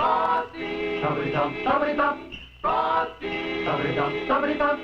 Frosty! Stubbity-dum, stubbity-dum! Frosty! Stubbity-dum, stubbity-dum!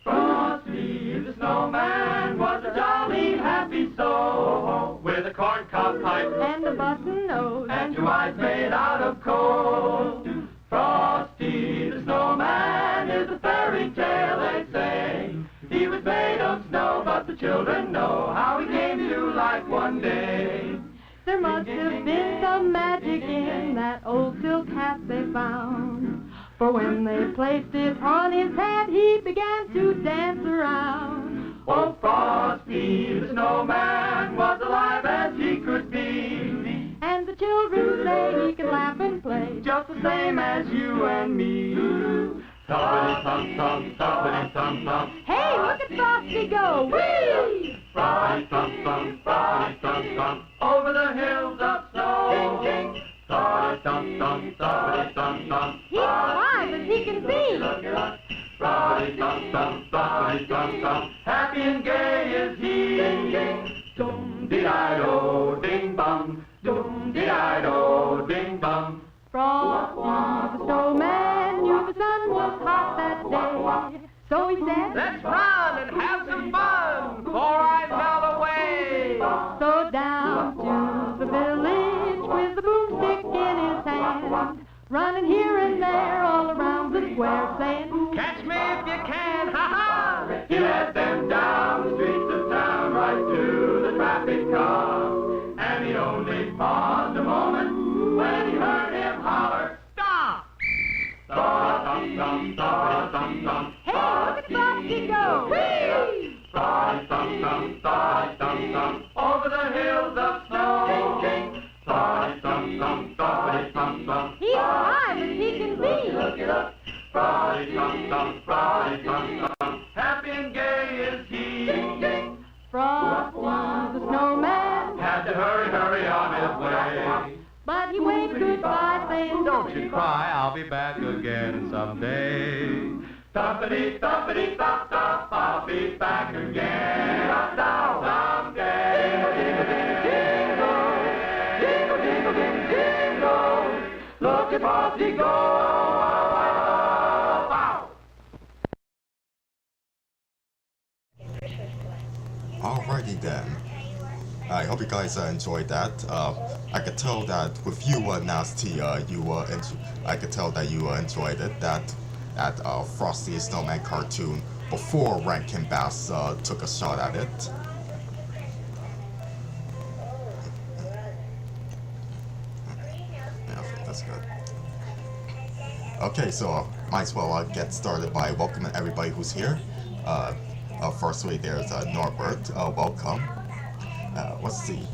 Frosty the snowman was a jolly happy soul with a corncob pipe and a button nose and 2 eyes made out of coal. Frosty the snowman is a fairy tale, they say. He was made of snow, but the children know how he came to life one day. There must have been some magic in that old silk hat they found, for when they placed it on his head, he began to dance around. Oh, Frosty the snowman was alive as he could be, and the children say he can laugh and play just the same as you and me. Stubbity-thump-thump, stubbity-thump-thump. Hey, look at Frosty go! Whee! Frosty-thump-thump, Frosty-thump-thump, over the hills of snow. Stubbity-thump-thump, stubbity-thump-thump. He's alive as he can be. Frosty-thump-thump, stubbity-thump-thump, happy and gay is he. Dum-dee-di-do, ding-bum, dum-dee-di-do, ding-bum. Frosty the snowman knew the sun was hot that day, so he said, "Let's run and have some fun before I melt away." So down to the village with the boomstick in his hand, running here and there all around the square, saying, "Catch me if you can, ha-ha!" He led them down the streets of town right to the traffic cop, and he only paused a moment when he heard him holler, Stop! "Stop-a-thump-thump, stop-a-thump-thump, hey, look at Frosty go! Whee! stop-a-thump-thump, stop-a-thump-thump, over the hills of snow. Stop-a-thump-thump, stop-a-thump-thump, He's alive as he can be. Frosty-thump-thump, Frosty-thump-thump, happy and gay is he. Frosty the snowman, Had to hurry on his way. but he waved goodbye, saying, Don't you cry, I'll be back again someday. Thumpity-thumpity-thump-thump, I'll be back again someday. Dingle-dingle-dingle-dingle, look at Frosty go. Wow. Alrighty then. I hope you guys enjoyed that. I could tell that with you, Nasty, I could tell that you enjoyed it. That Frosty the Snowman cartoon before Rankin Bass took a shot at it. Yeah, okay, that's good. Okay, so might as well get started by welcoming everybody who's here. Firstly, there's Norbert. Welcome. Let's see.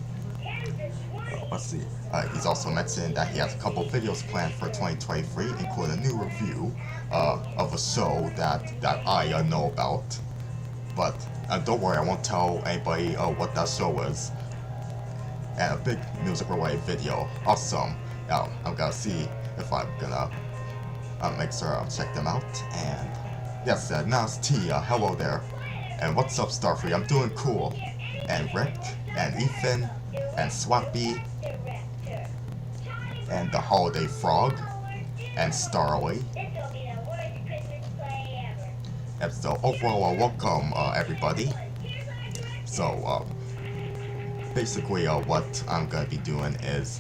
He's also mentioned that he has a couple videos planned for 2023, including a new review of a show that I know about. But don't worry, I won't tell anybody what that show is. And a big music-related video. Awesome. I'm gonna see if I'm gonna make sure I'll check them out. And yes, Nas T, hello there. And what's up, Starfree? I'm doing cool. And Rick, and Ethan, and Swappy, and the Holiday Frog, and Starly. And so overall, welcome everybody. So basically, what I'm gonna be doing is,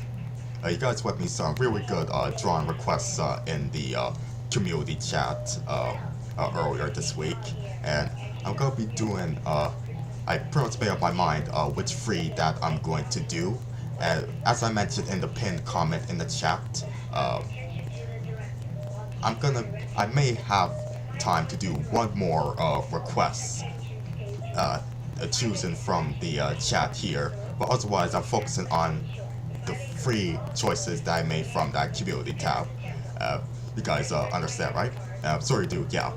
you guys left me some really good drawing requests in the community chat earlier this week, and I'm gonna be doing. I pretty much made up my mind which 3 that I'm going to do. And as I mentioned in the pinned comment in the chat, I may have time to do one more request, choosing from the chat here. But otherwise, I'm focusing on the 3 choices that I made from that community tab. You guys understand, right? Sorry, dude. Yeah.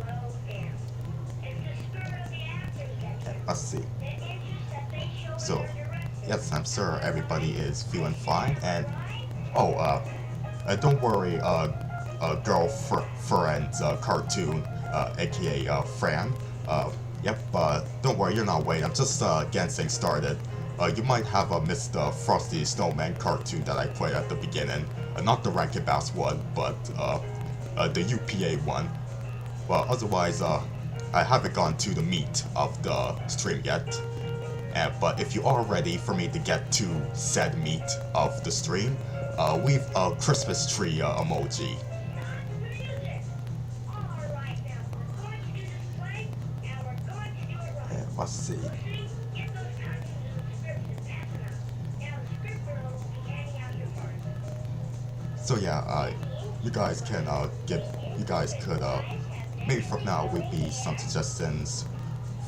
Let's see. So, yes, I'm sure everybody is feeling fine, and don't worry, girlfriend's cartoon, aka Fran. Yep, don't worry, you're not waiting. I'm just getting things started. you might have missed the Frosty Snowman cartoon that I played at the beginning. Not the Rankin Bass one, but the UPA one. Well, otherwise, I haven't gone to the meat of the stream yet. But if you are ready for me to get to said meat of the stream, leave a Christmas tree emoji. Let's see. So yeah, you guys can could maybe from now would be some suggestions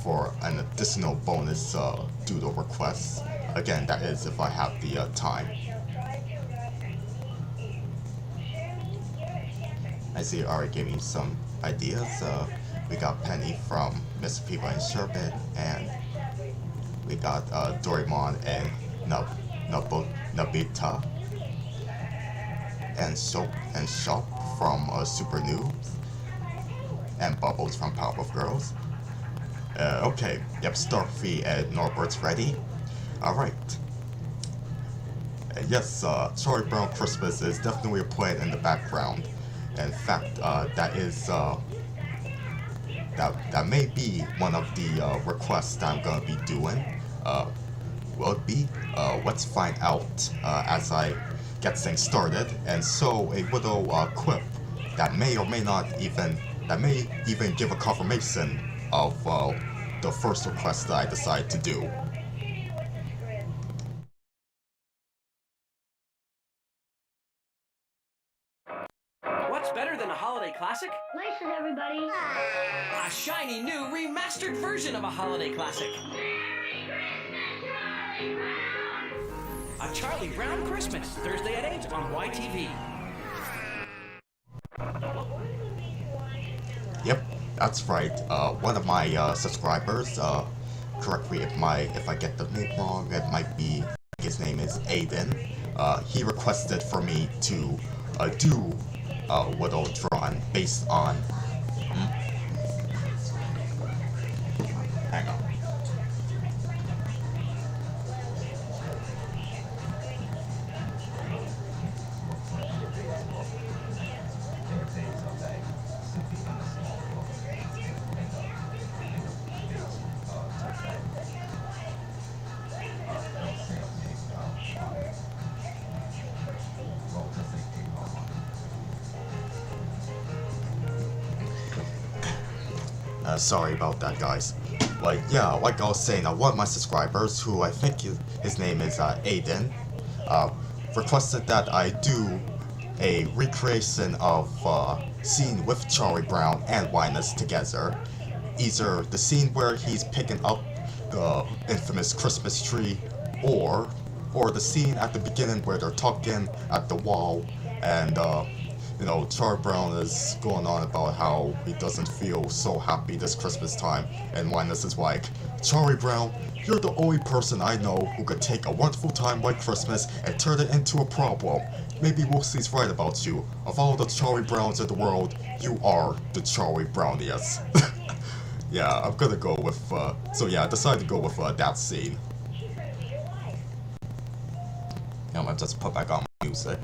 for an additional bonus doodle request. Again, that is if I have the time. I see you already gave me some ideas. We got Penny from Mr. People and Sherbet, and we got Doraemon and Nobita, and Soap and Shop from Super Noobs, and Bubbles from Powerpuff Girls. Okay, yep, Starfy and Norbert's ready. Alright. Yes, Charlie Brown Christmas is definitely playing in the background. In fact, that is, that may be one of the requests that I'm gonna be doing. Will it be? Let's find out as I get things started. And so a little quip that may or may not even, that may even give a confirmation of the first request that I decide to do. What's better than a holiday classic? Laces, everybody. A shiny new remastered version of a holiday classic. A Charlie Brown Christmas, Thursday at 8 on YTV. Yep, that's right. One of my subscribers, correct me if I get the name wrong, it might be, his name is Aiden. He requested for me to do a little drawing based on... Hang on. Sorry about that, guys. Like I was saying, one of my subscribers, who I think his name is Aiden, requested that I do a recreation of scene with Charlie Brown and Linus together. Either the scene where he's picking up the infamous Christmas tree, or the scene at the beginning where they're talking at the wall, and you know, Charlie Brown is going on about how he doesn't feel so happy this Christmas time, and Linus is like, Charlie Brown, you're the only person I know who could take a wonderful time like Christmas and turn it into a problem. Maybe Wolsey's right about you. Of all the Charlie Browns in the world, you are the Charlie Browniest. Yeah, I'm gonna go with, so yeah, I decided to go with that scene. I'm gonna just put back on my music.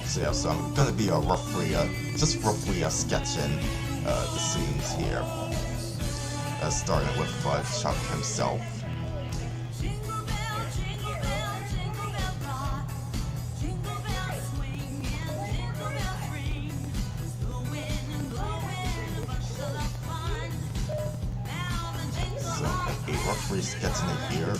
So yeah, so I'm gonna be just roughly sketching the scenes here. Starting with Chuck himself. So roughly sketching it here.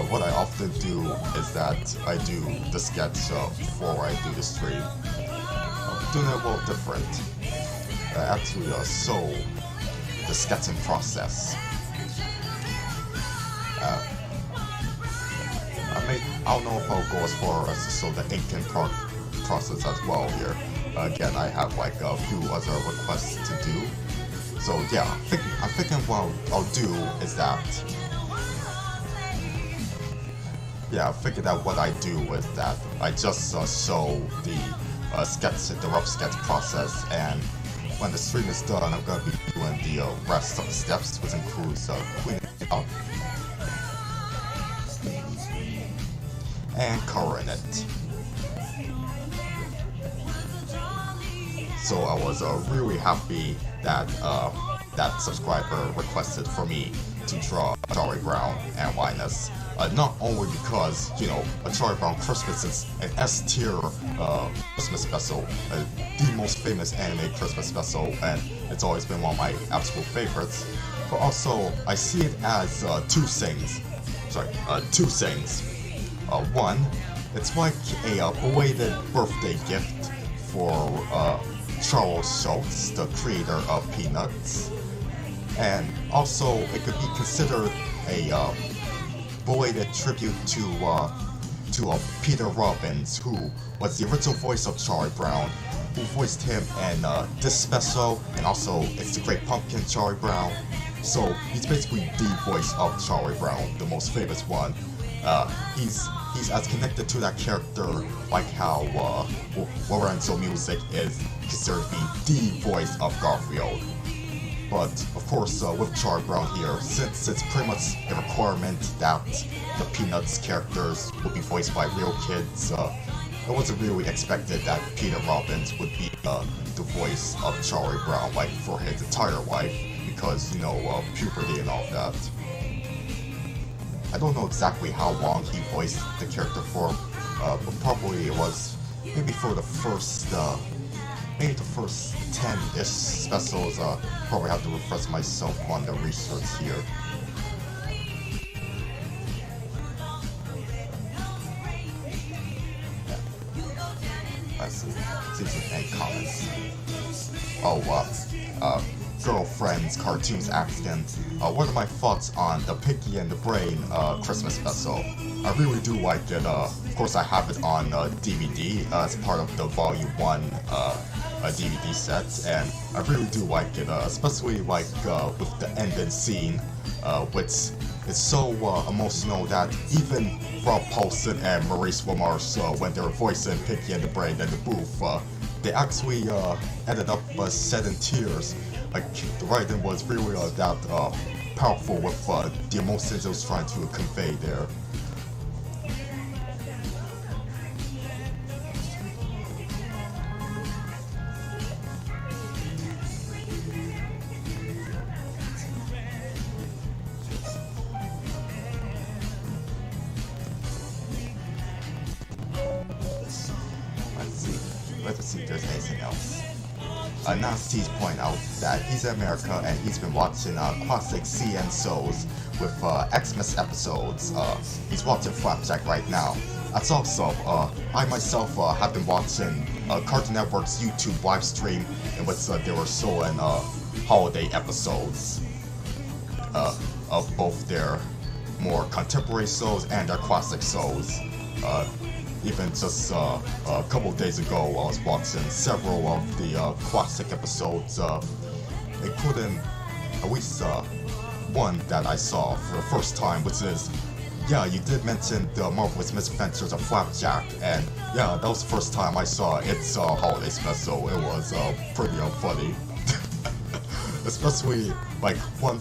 What I often do is that I do the sketch before I do the stream. I'm doing it a little different. Actually, so the sketching process. I don't know if I'll go as far as so the inking process as well here. Again, I have like a few other requests to do. So yeah, I'm thinking what I'll do is that yeah, I figured out what I do with that. I just show the the rough sketch process, and when the stream is done, I'm gonna be doing the rest of the steps, which includes cleaning it up and coloring it. So I was really happy that that subscriber requested for me to draw Charlie Brown and Linus. Not only because, you know, a Charlie Brown Christmas is an S-tier Christmas special, the most famous anime Christmas special, and it's always been one of my absolute favorites, but also I see it as two things. One, it's like a belated birthday gift for Charles Schultz, the creator of Peanuts, and also it could be considered a belated tribute to Peter Robbins, who was the original voice of Charlie Brown, who voiced him in this special, and also It's the Great Pumpkin Charlie Brown. So he's basically the voice of Charlie Brown, the most famous one. He's as connected to that character like how Lorenzo Music is considered to be the voice of Garfield. But of course, with Charlie Brown here, since it's pretty much a requirement that the Peanuts characters would be voiced by real kids, it wasn't really expected that Peter Robbins would be the voice of Charlie Brown like for his entire life, because, you know, puberty and all that. I don't know exactly how long he voiced the character for, but probably it was maybe for the first 10-ish specials. Probably have to refresh myself on the research here. Let's see some any comments. Girlfriend's Cartoons asking, what are my thoughts on the Pinky and the Brain Christmas special? I really do like it. Of course, I have it on DVD as part of the Volume 1 DVD set, and I really do like it, especially like with the ending scene, which is so emotional that even Rob Paulson and Maurice LaMarche, when they were voicing Pinky and the Brain in the booth, they actually ended up shedding tears. Like, the writing was really that powerful with the emotions it was trying to convey there. Let's see if there's anything else. Nasty's point out that he's in America and he's been watching classic CN shows with Xmas episodes. He's watching Flapjack right now. That's also, I myself have been watching Cartoon Network's YouTube live stream in which they were showing holiday episodes of both their more contemporary shows and their classic shows. Even just a couple days ago, I was watching several of the classic episodes, including at least one that I saw for the first time, which is, yeah, you did mention the Marvelous Misadventures of Flapjack, and yeah, that was the first time I saw its holiday special. It was pretty funny. Especially like one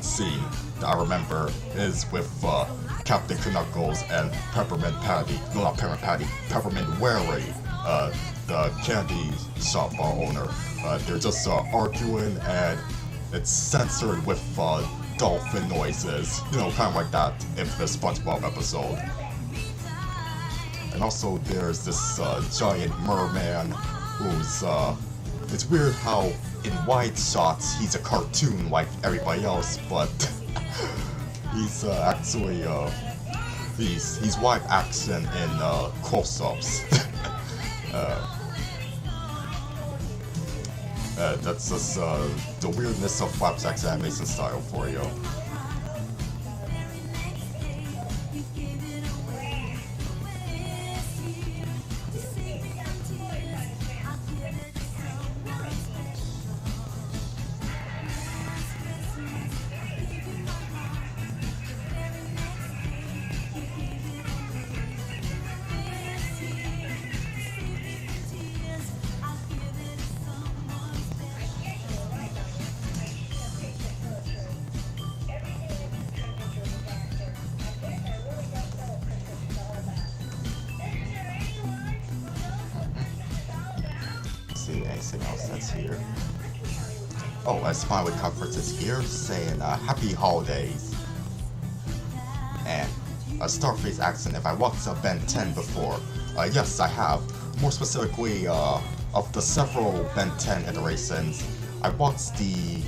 scene that I remember is with Captain Knuckles and Peppermint Patty. No, not Peppermint Patty. Peppermint Wary, the candy shop owner. They're just arguing, and it's censored with dolphin noises. You know, kind of like that infamous SpongeBob episode. And also, there's this giant merman who's it's weird how in wide shots he's a cartoon like everybody else, but he's actually he's live action in close-ups. That's just the weirdness of Flapjack's animation style for you. anything else that's here. Oh, Smile with Comforts is here, saying happy holidays. And Starface accent, if I watched Ben 10 before, yes, I have. More specifically, of the several Ben 10 iterations, I watched the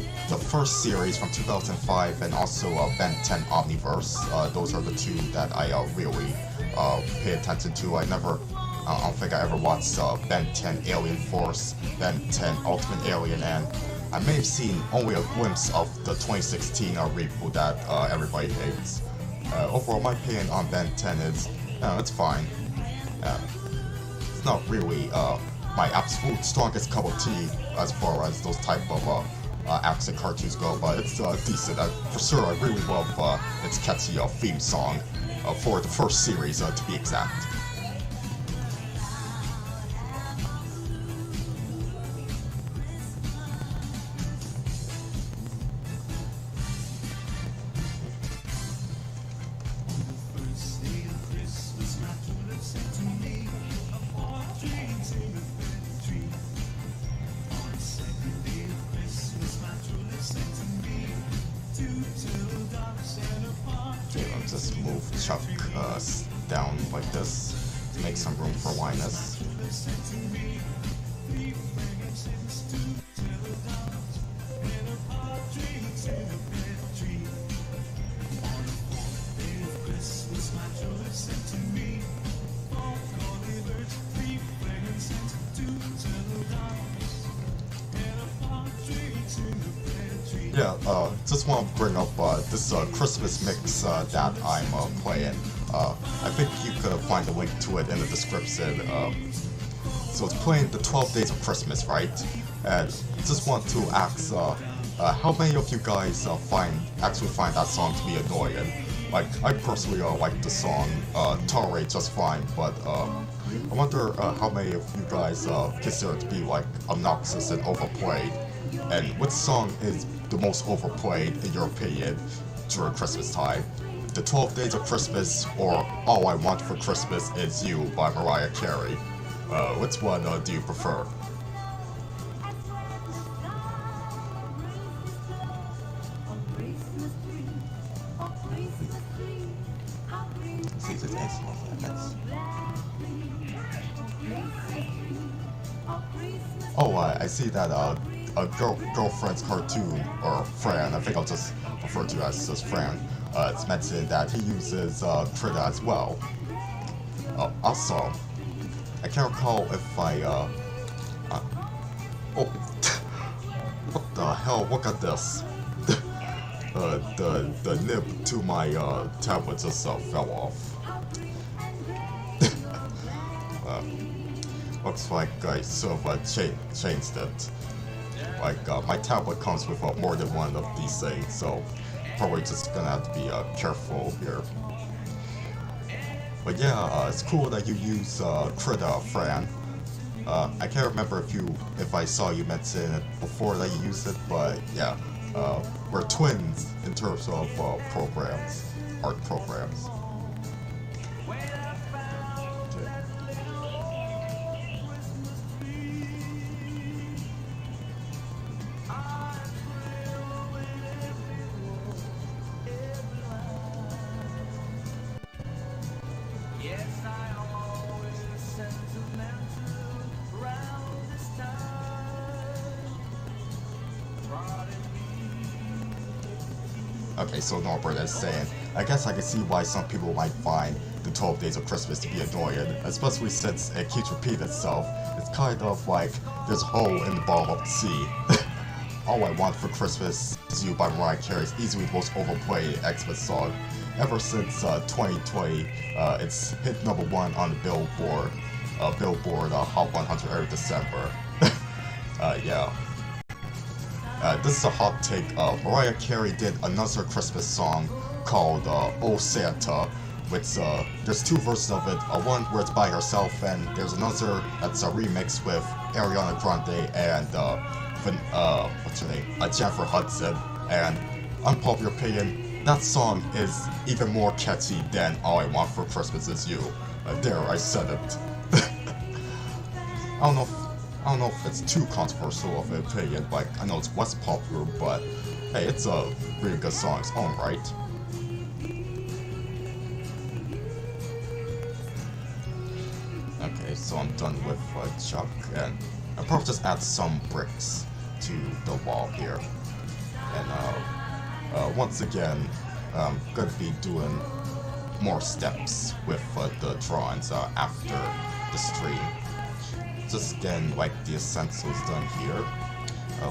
first series from 2005 and also Ben 10 Omniverse. Those are the two that I really pay attention to. I don't think I ever watched Ben 10 Alien Force, Ben 10 Ultimate Alien, and I may have seen only a glimpse of the 2016 reboot that everybody hates. Overall, my opinion on Ben 10 is, it's fine. It's not really my absolute strongest cup of tea as far as those type of action cartoons go, but it's decent. For sure, I really love its catchy theme song for the first series, to be exact. Just move Chuck down like this to make some room for Linus. Yeah, just want to bring up this Christmas mix that I'm playing. I think you could find a link to it in the description. So it's playing the 12 Days of Christmas, right? And just want to ask, how many of you guys actually find that song to be annoying? Like, I personally like the song Tolerate just fine, but I wonder how many of you guys consider it to be like obnoxious and overplayed. And which song is the most overplayed in your opinion during Christmas time? The 12 Days of Christmas or All I Want for Christmas Is You by Mariah Carey? Which one do you prefer? See if it's answering that. Oh, I see that a girlfriend's cartoon, or Fran, I think I'll just refer to as just Fran, it's mentioned that he uses Krita as well. Also, I can't recall if I, oh, what the hell, look at this. The nib to my tablet just fell off. Looks like I sort of changed it. Like, my tablet comes with more than one of these things, so probably just gonna have to be careful here. But yeah, it's cool that you use Krita, Fran. I can't remember if I saw you mention it before that you used it, but yeah, we're twins in terms of programs, art programs. Okay, so Norbert is saying, I guess I can see why some people might find the 12 Days of Christmas to be annoying, especially since it keeps repeating itself. It's kind of like there's a hole in the bottom of the sea. All I Want for Christmas Is You by Mariah Carey is easily the most overplayed Xmas song. Ever since 2020, it's hit #1 on the Billboard Hot 100 every December. Yeah. This is a hot take. Mariah Carey did another Christmas song called Oh Santa, which there's two versions of it. One where it's by herself, and there's another that's a remix with Ariana Grande and what's her name? Jennifer Hudson. And unpopular opinion, that song is even more catchy than All I Want for Christmas Is You. There, I said it. I don't know. I don't know if it's too controversial of an opinion, like, I know it's less popular, but hey, it's a really good song in its own right. Okay, so I'm done with Chuck, and I'll probably just add some bricks to the wall here. And once again, I'm gonna be doing more steps with the drawings after the stream. Just getting like the essentials done here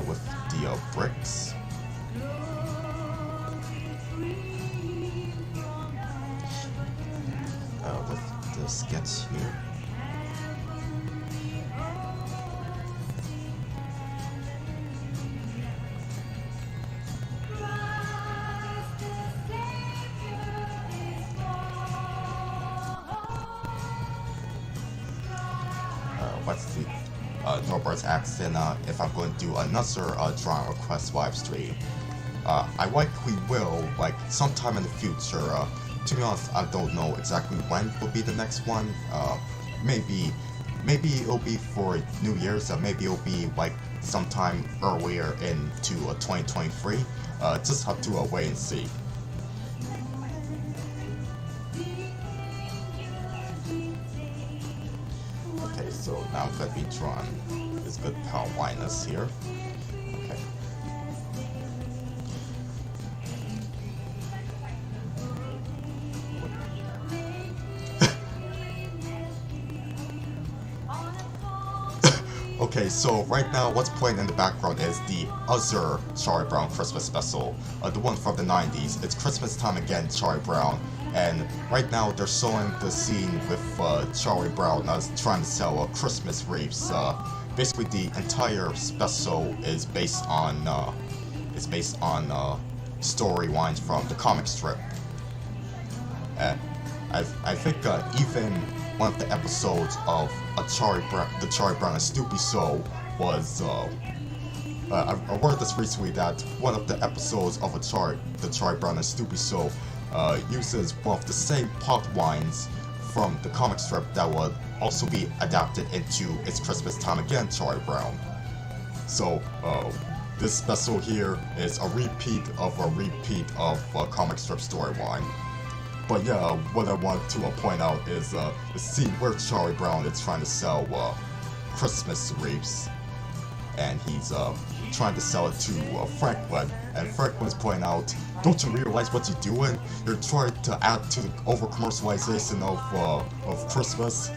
with the bricks. With the sketch here. What's the Norbert's asking if I'm going to do another drawing request live stream. I likely will, like sometime in the future. To be honest, I don't know exactly when will be the next one. Maybe it'll be for New Year's. Maybe it'll be like sometime earlier into 2023. Just have to wait and see. Okay, so now I'm gonna be drawing his good pal Linus here. Okay. Okay, so right now what's playing in the background is the other Charlie Brown Christmas special, the one from the 90s. It's Christmas time again, Charlie Brown, and right now they're showing the scene with Charlie Brown trying to sell Christmas wreaths. Basically, the entire special is based on storylines from the comic strip. I think even one of the episodes of the Charlie Brown and Snoopy show was I heard this recently that one of the episodes of the Charlie Brown and Snoopy show uses one of the same plot lines from the comic strip that would also be adapted into It's Christmas Time Again, Charlie Brown. So this special here is a repeat of a comic strip storyline. But yeah, what I want to point out is the scene where Charlie Brown is trying to sell Christmas wreaths, and he's trying to sell it to Franklin, and Franklin's pointing out, "Don't you realize what you're doing? You're trying to add to the over-commercialization of Christmas."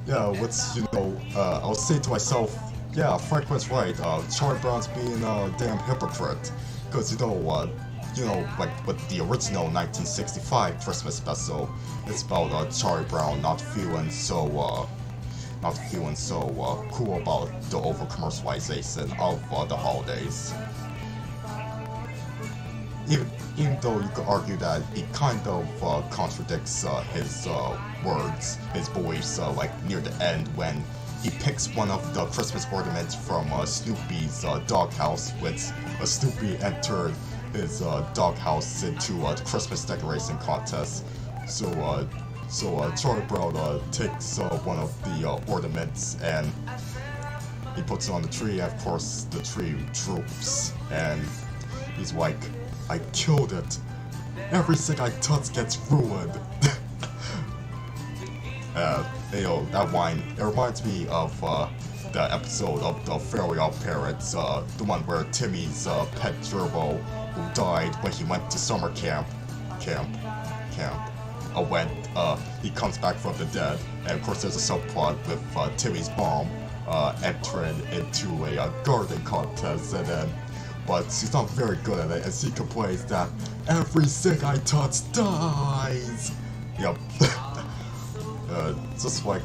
Yeah, what's I was saying to myself, yeah, Franklin's right. Charlie Brown's being a damn hypocrite, because like with the original 1965 Christmas special, it's about Charlie Brown not feeling so cool about the over-commercialization of the holidays. Even though you could argue that it kind of contradicts his words, his beliefs, like near the end when he picks one of the Christmas ornaments from Snoopy's doghouse, which Snoopy entered his doghouse into the Christmas decoration contest. So Charlie Brown takes one of the ornaments and he puts it on the tree. And of course, the tree droops, and he's like, "I killed it. Everything I touch gets ruined." That line, it reminds me of the episode of the Fairly OddParents, the one where Timmy's pet gerbil, who died when he went to summer camp, he comes back from the dead, and of course there's a subplot with Timmy's mom entering into a gardening contest, but she's not very good at it, and she complains that everything I touch dies. Yep. Just like,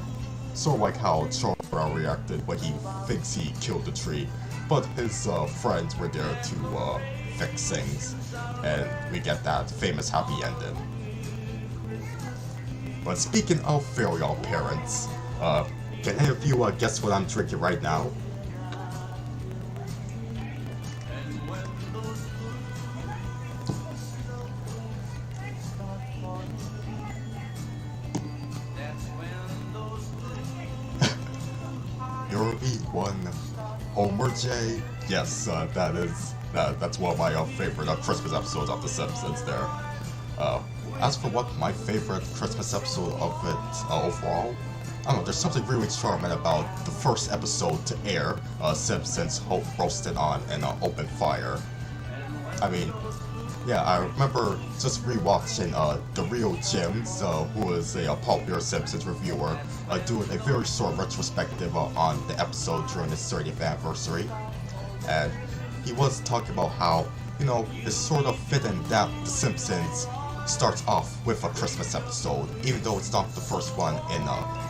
sort of like how Charlie Brown reacted when he thinks he killed the tree, but his friends were there to fix things, and we get that famous happy ending. But speaking of Fairly OddParents, can any of you guess what I'm drinking right now? one, Homer J. Yes, that's one of my favorite Christmas episodes of The Simpsons there. As for what my favorite Christmas episode of it overall, I don't know, there's something really charming about the first episode to air, Simpsons roasted on an open fire. I mean, yeah, I remember just rewatching The Real Jim's, who is a popular Simpsons reviewer, doing a very short retrospective on the episode during its 30th anniversary. And he was talking about how, you know, it's sort of fitting that The Simpsons starts off with a Christmas episode, even though it's not the first one in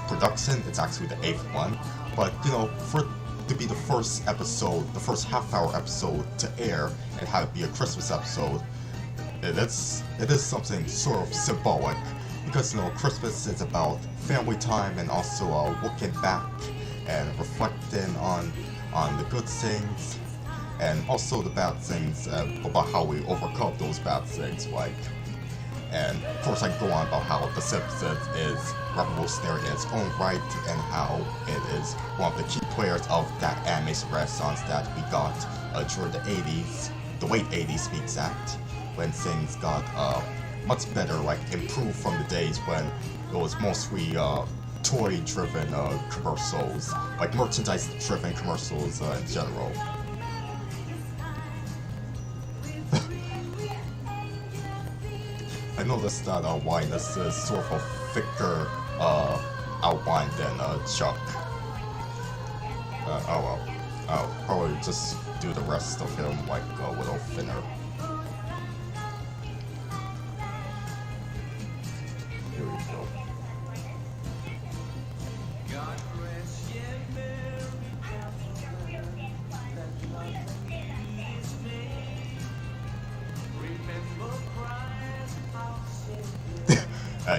production, it's actually the 8th one. But, you know, for it to be the first episode, the first half-hour episode to air and have it be a Christmas episode, it is something sort of symbolic, because, you know, Christmas is about family time and also looking back and reflecting on the good things and also the bad things, about how we overcome those bad things, like. And of course I go on about how The Simpsons is revolutionary in its own right and how it is one of the key players of that animation renaissance that we got during the 80s, the late 80s to be exact, when things got much better, like improved from the days when it was mostly toy-driven commercials, like merchandise-driven commercials in general. I noticed that Linus is sort of a thicker outline than Chuck. Oh well. I'll probably just do the rest of him like a little thinner. Here we go.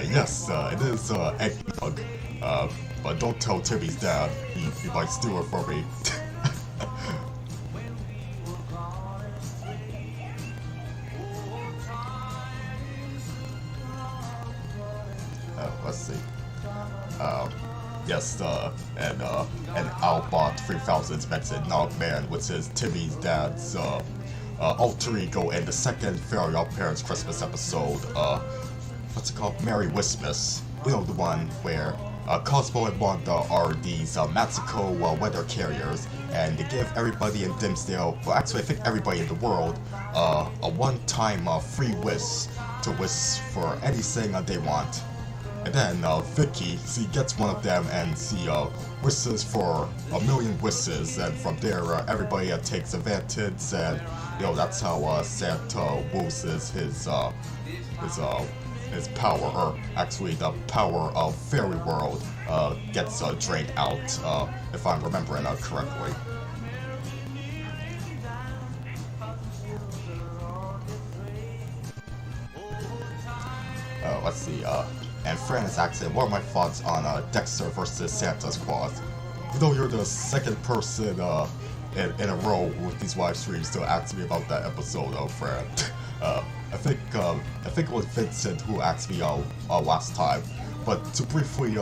Yes, it is eggnog, but don't tell Timmy's dad, he might steal it from me. Let's see. Yes, and Albot 3000's mentioned Nogman, which is Timmy's dad's alter ego in the second Fairly OddParents Christmas episode, what's it called? Merry Christmas. You know, the one where Cosmo and Wanda are these magical weather carriers, and they give everybody in Dimsdale, well actually I think everybody in the world, a one-time free wish to wish for anything they want. And then Vicky, she gets one of them and she wishes for 1,000,000 wishes, and from there everybody takes advantage, and you know, that's how Santa loses his power, or actually the power of Fairy World gets drained out, if I'm remembering correctly. Let's see, and Fran is asking, what are my thoughts on Dexter versus Santa's Claus? You know, you're the second person in a row with these live streams to ask me about that episode, Fran. I think it was Vincent who asked me last time, but to briefly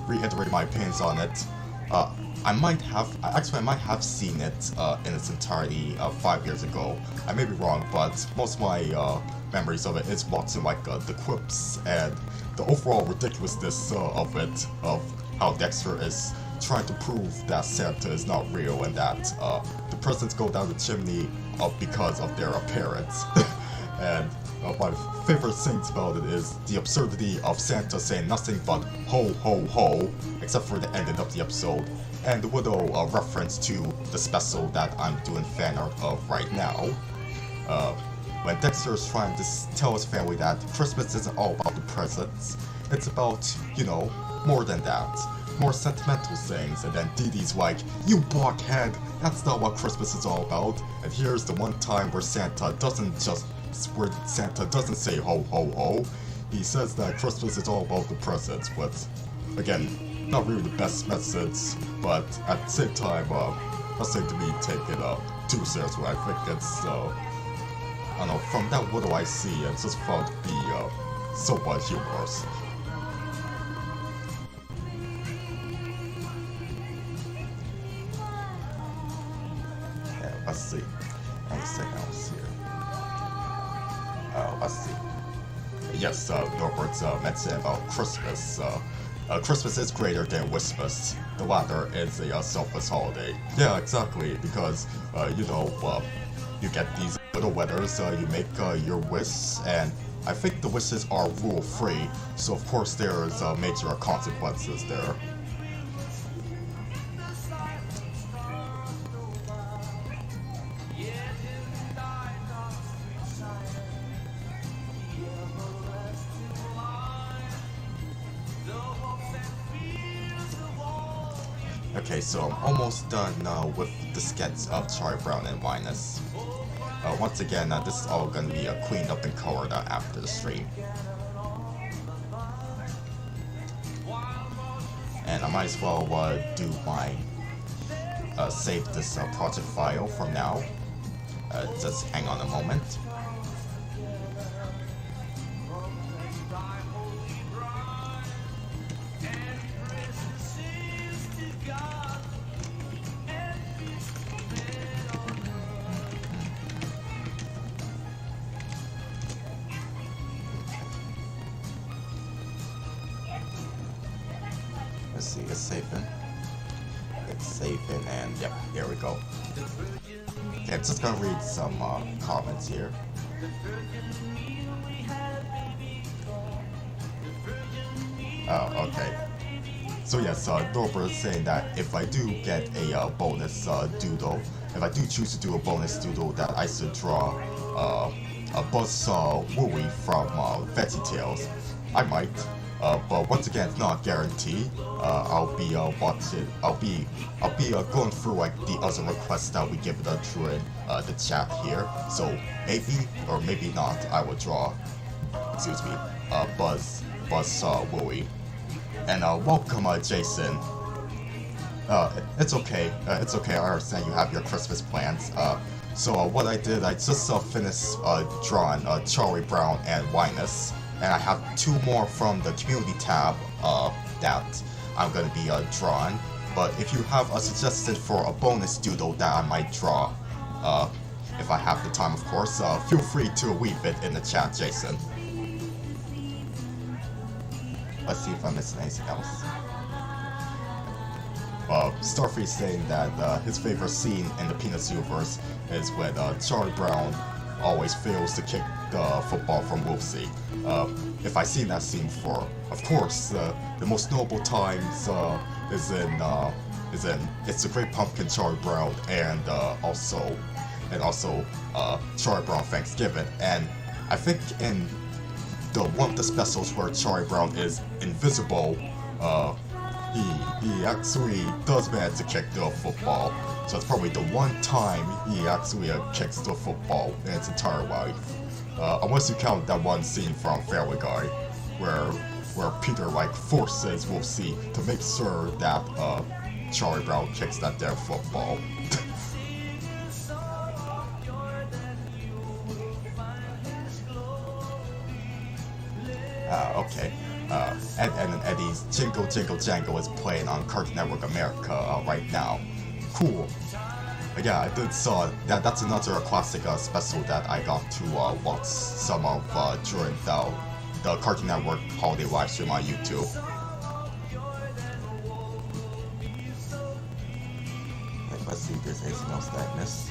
reiterate my opinions on it, I might have seen it in its entirety 5 years ago. I may be wrong, but most of my memories of it is watching like the quips and the overall ridiculousness of it, of how Dexter is trying to prove that Santa is not real and that the presents go down the chimney because of their appearance. And my favorite things about it is the absurdity of Santa saying nothing but ho ho ho, except for the ending of the episode, and the little reference to the special that I'm doing fan art of right now. When Dexter is trying to tell his family that Christmas isn't all about the presents, it's about, you know, more than that. More sentimental things, and then Dee Dee's like, you blockhead, that's not what Christmas is all about. And here's the one time where Santa doesn't say ho ho ho. He says that Christmas is all about the presents, but again, not really the best message, but at the same time, nothing to be taken too seriously. I think it's, I don't know, from that little I see, it's just found to be somewhat humorous. let's see. Anything else here? Let's see. Yes, Norbert mentioned about Christmas. Christmas is greater than Christmas. The latter is a selfless holiday. Yeah, exactly, because, you know, you get these little letters, you make your wish, and I think the wishes are rule-free, so of course there's major consequences there. Okay, so I'm almost done with the sketch of Charlie Brown and Linus. Once again, this is all going to be cleaned up and colored after the stream. And I might as well do my save this project file from now. Just hang on a moment. Let's see, it's saving. It's saving, and yep, here we go. Okay, I'm just gonna read some comments here. Oh, okay. So yes, Norbert is saying that if I do get a bonus doodle, if I do choose to do a bonus doodle, that I should draw a Buzz Wooey from VeggieTales. I might. But once again, it's not guaranteed. I'll be watching. I'll be going through like the other requests that we give during the chat here. So maybe or maybe not, I will draw. Excuse me, Buzz Wooey. And welcome, Jason. It's okay. It's okay. I understand you have your Christmas plans. So what I did, I just finished drawing Charlie Brown and Linus. And I have 2 more from the community tab that I'm going to be drawing. But if you have a suggestion for a bonus doodle that I might draw, if I have the time of course, feel free to leave it in the chat, Jason. Let's see if I'm missing anything else. Starfree saying that his favorite scene in the Peanuts universe is when Charlie Brown always fails to kick the football from Wolfsey. If I've seen that scene before, of course, the most notable times is in It's the Great Pumpkin, Charlie Brown, and also Charlie Brown Thanksgiving. And I think in one of the specials where Charlie Brown is invisible, he actually does manage to kick the football. So it's probably the one time he actually kicks the football in its entire life. Unless you count that one scene from Family Guy, where Peter forces Wolfsey to make sure that Charlie Brown kicks that damn football. Okay. And Eddie's Jingle Jingle Jangle is playing on Cartoon Network America right now. Cool. Yeah, I did saw that. That's another classic special that I got to watch some of during the Cartoon Network holiday live stream on YouTube. Let's see if there's anything else that I missed.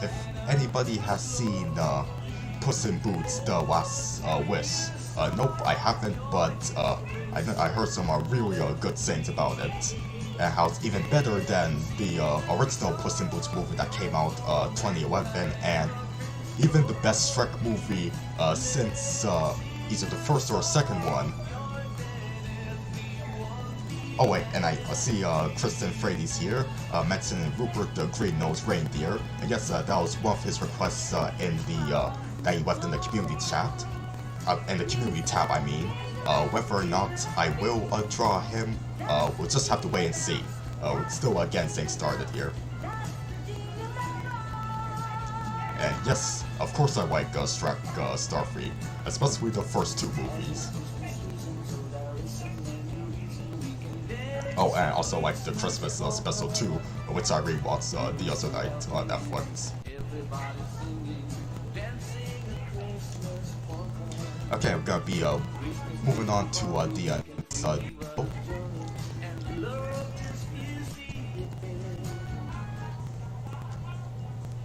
If anybody has seen Puss in Boots: The Last Wish, nope, I haven't, but I heard some really good things about it. And how it's even better than the original Puss in Boots movie that came out 2011, and even the best Shrek movie since either the first or second one. Oh wait, and I see Kristen Frady's here, mentioning Rupert the Green-Nosed Reindeer. I guess that was one of his requests in the that he left in the community chat, in the community tab, I mean. Whether or not I will draw him, we'll just have to wait and see. We're still getting started here. And yes, of course I like Shrek Starfleet, especially the first 2 movies. Oh, and also like the Christmas special too, which I rewatched the other night on Netflix. Okay, I'm gonna be moving on to the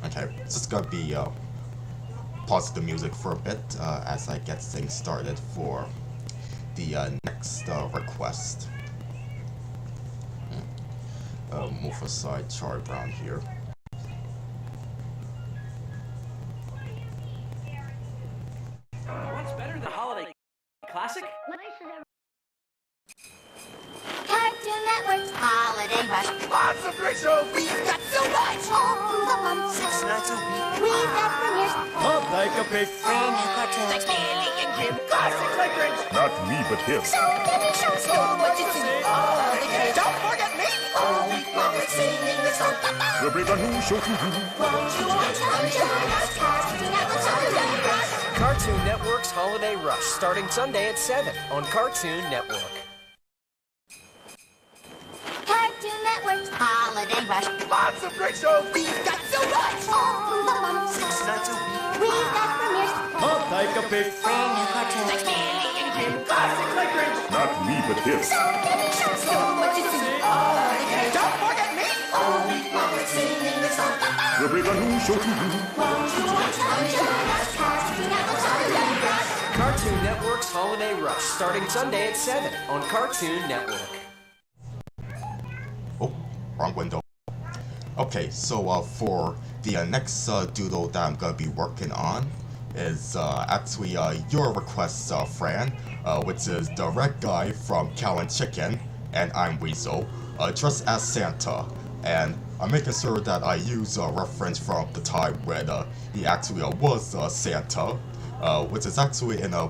okay, just gonna be pause the music for a bit as I get things started for the next request. Move aside Charlie Brown here. What's better than holiday classic? Cartoon Network's Holiday Rush. Lots of great shows. We've got so much all through the month. 6 nights a week. We've got premieres. Pump like a pig. Brand new cartoons like Stanley and Kim. Classic like Grinch. Not me, but him. So many shows. So much to see. All the kids. Don't forget me. All week long we're singing the song. We'll bring a new show to you. Won't you join us? Cartoon Network's Holiday Rush. Cartoon Network's Holiday Rush, starting Sunday at 7 on Cartoon Network. Cartoon Network's Holiday Rush. Lots of great shows. We've got so much all through the month. 6 nights a week. We've got premieres. Pump like a pig. Brand new cartoons like Stanley and Kim. Classic like Grinch. Not me, but him. So many shows. So much to see. All the kids. Don't forget me. All week long we're singing the song. We'll bring a new show to you. Won't you join us? Cartoon Network's Holiday Rush. Cartoon Network's Holiday Rush, starting Sunday at 7 on Cartoon Network. Oh, wrong window. Okay, so for the next doodle that I'm gonna be working on is actually your request, Fran, which is the red guy from Cow and Chicken, and I'm Weasel, dressed as Santa, and I'm making sure that I use a reference from the time when he actually was Santa, which is actually in a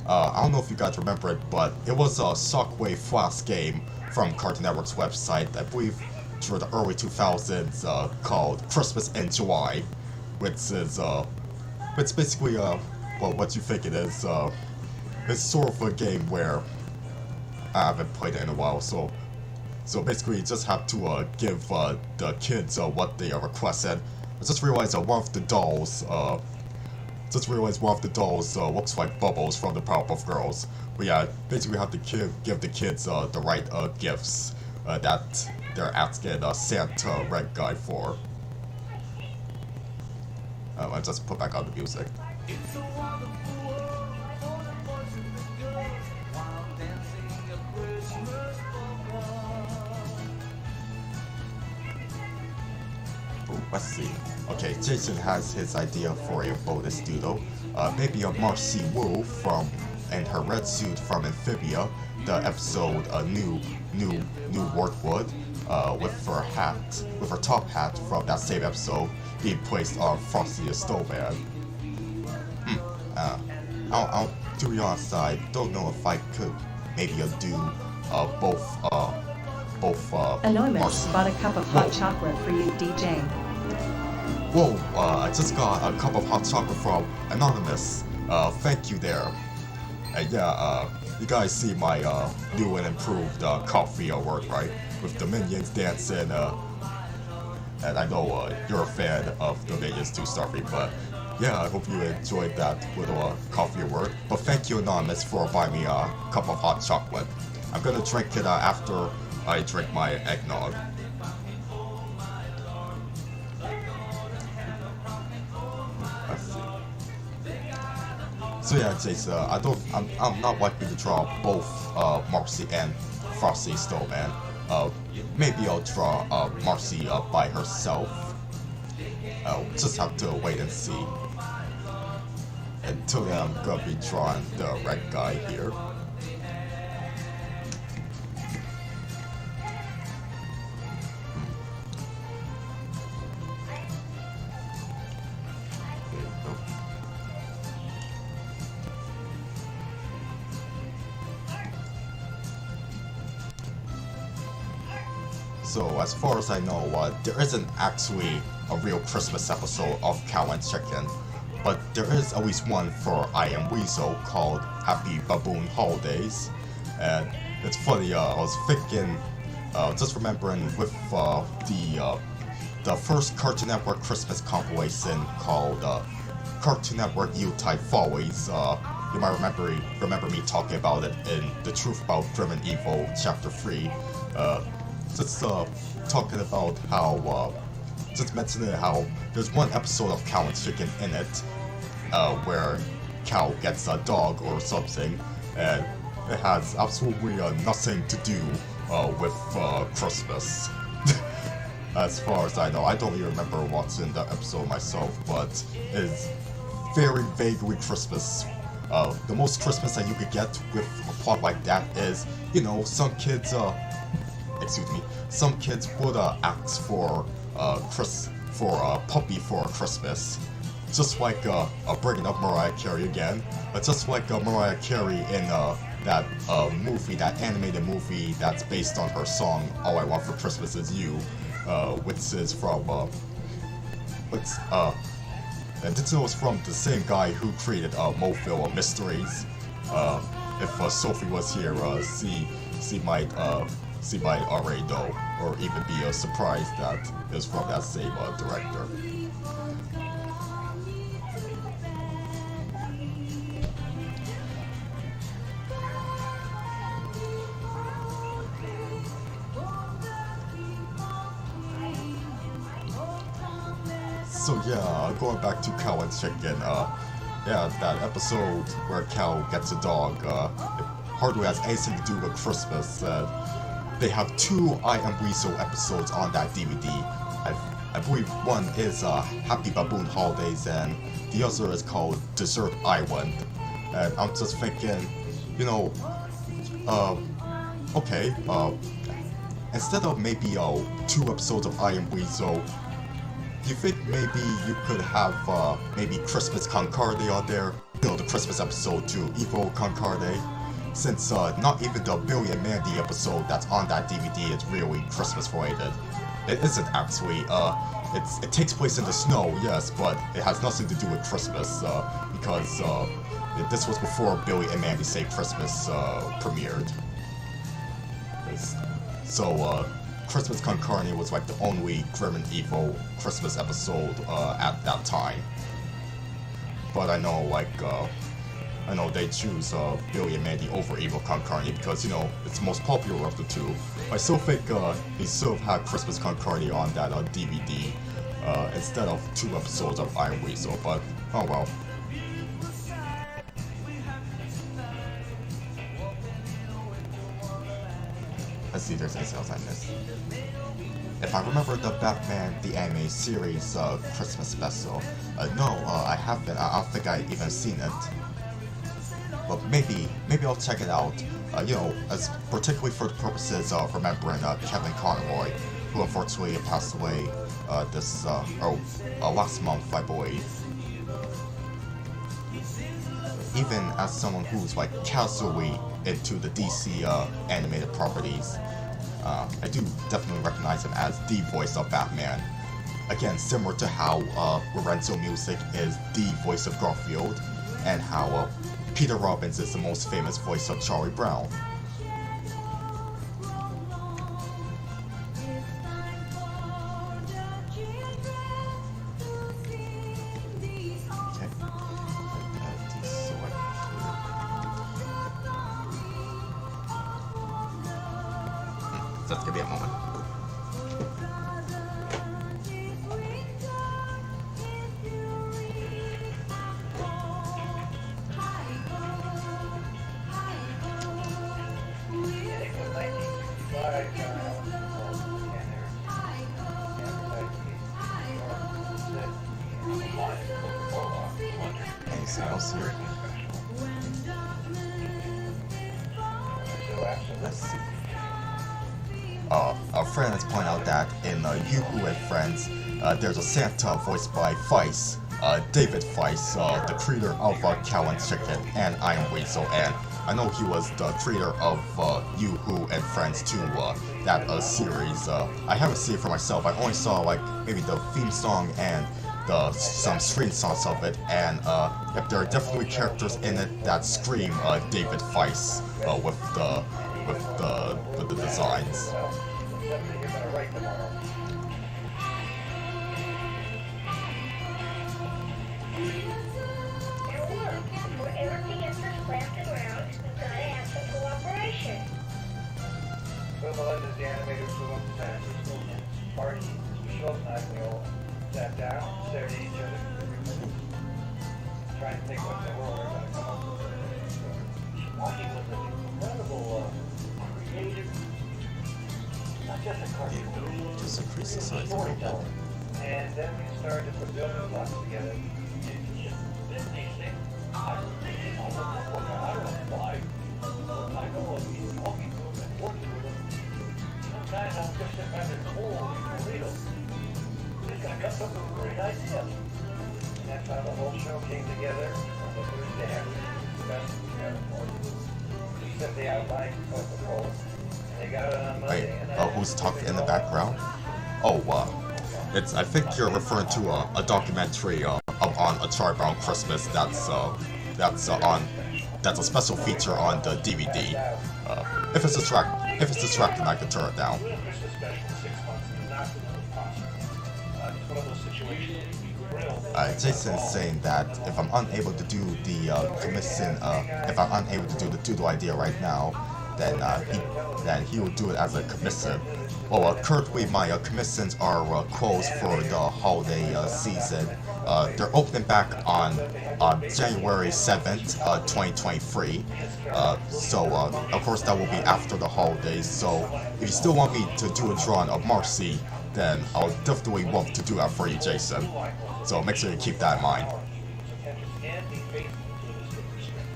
I don't know if you guys remember it, but it was a Shockwave Flash game from Cartoon Network's website, I believe through the early 2000s, called Christmas in July, which is it's basically well, what you think it is. It's sort of a game where I haven't played it in a while, so basically you just have to give the kids what they requested. I just realized one of the dolls looks like Bubbles from the Powerpuff Girls. But yeah, basically have to give the kids the right gifts that they're asking Santa red guy for. I just put back on the music. Ooh, let's see. Okay, Jason has his idea for a bonus doodle. Maybe a Marcy Wu in her red suit from Amphibia, the episode New Workwood, with her top hat from that same episode being placed on Frosty the Snowman. To be honest, I don't know if I could maybe do both Anonymous Marcy. bought a cup of hot chocolate for you, DJ. Whoa, I just got a cup of hot chocolate from Anonymous. Thank you there. And yeah, you guys see my new and improved coffee work, right? With the Minions dancing, and I know you're a fan of the Minions too, Starfy, but yeah, I hope you enjoyed that little coffee work. But thank you, Anonymous, for buying me a cup of hot chocolate. I'm gonna drink it after I drink my eggnog. So yeah, Jason, I'm not likely to draw both Marcy and Frosty Snowman. Maybe I'll draw Marcy by herself. I'll just have to wait and see. Until then, I'm gonna be drawing the red guy here. So as far as I know, there isn't actually a real Christmas episode of Cow and Chicken, but there is at least one for I Am Weasel called Happy Baboon Holidays. And it's funny, I was thinking just remembering with the first Cartoon Network Christmas compilation called Cartoon Network Yuletide Follies. You might remember me talking about it in The Truth About Grim and Evil, Chapter 3. Just talking about how, just mentioning how there's one episode of Cow and Chicken in it, where Cow gets a dog or something, and it has absolutely nothing to do with Christmas. As far as I know, I don't even remember watching the episode myself, but it's very vaguely Christmas. The most Christmas that you could get with a plot like that is, you know, some kids would ask for a puppy for Christmas, just like bringing up Mariah Carey again, just like Mariah Carey in that animated movie that's based on her song "All I Want for Christmas Is You," which is from and this was from the same guy who created Mofil Mysteries. If Sophie was here, she might already know, or even be surprised that it was from that same director. So yeah, going back to Cow and Chicken, yeah, that episode where Cow gets a dog, it hardly has anything to do with Christmas. They have 2 I Am Weasel episodes on that DVD. I believe one is Happy Baboon Holidays and the other is called Desert Island. And I'm just thinking, you know, okay, instead of maybe 2 episodes of I Am Weasel, you think maybe you could have maybe Christmas Con Carne on there? You know, the Christmas episode to Evil Con Carne? Since not even the Billy and Mandy episode that's on that DVD is really Christmas related. It isn't actually. It takes place in the snow, yes, but it has nothing to do with Christmas because this was before Billy and Mandy Say Christmas premiered. So Christmas Con Carne was like the only Grim and Evil Christmas episode at that time. But I know, like, they choose Billy and Mandy over Evil Con Carne because, you know, it's the most popular of the 2. I still think they still have had Christmas Con Carne on that DVD instead of 2 episodes of Iron Weasel, but oh well. Let's see if there's anything else I missed. If I remember the Batman the Anime Series Christmas special, no, I haven't. I don't think I even seen it. But maybe I'll check it out. You know, as particularly for the purposes of remembering Kevin Conroy, who unfortunately passed away last month, I believe. Even as someone who's like casually into the DC animated properties, I do definitely recognize him as the voice of Batman. Again, similar to how Lorenzo Music is the voice of Garfield, and how Peter Robbins is the most famous voice of Charlie Brown. Just give me a moment. Anything else here? Let's see. Our friends point out that in Yoo-Hoo and Friends, there's a Santa voiced by Feiss, David Feiss, the creator of Cow and Chicken and I Am Weasel, and I know he was the creator of Yoo-Hoo and Friends too, that series. I haven't seen it for myself. I only saw like maybe the theme song and some screenshots of it, and if there are definitely characters in it that scream David Feiss with the designs. Everything is just planted around. We've got to have some cooperation. Well, Melinda's the animator for San Francisco party. Michelle and I, we all sat down, stared at each other, trying to think what the world we're going to come up with. Marty was an incredible, creative, not just a cartoon, Just increase the size a little bit. storyteller. And then we started to put building blocks together. I don't know why. I know what he's talking to him and working with him. Sometimes I'm just sitting there cold and real. He's gonna come up with a great idea. And that's how the whole show came together on the Thursday afternoon. We set the outline for the poll, and they got it on Monday. Wait, who's talking in the background? Oh, I think you're referring to a documentary on A Charlie Brown Christmas. That's a special feature on the DVD. If it's distracting, I can turn it down. Jason's saying that if I'm unable to do the if I'm unable to do the doodle idea right now, then he will do it as a commission. Well, currently my commissions are closed for the holiday season. They're opening back on January 7th, 2023. So of course that will be after the holidays. So if you still want me to do a drawing of Marcy, then I'll definitely want to do that for you, Jason. So make sure you keep that in mind.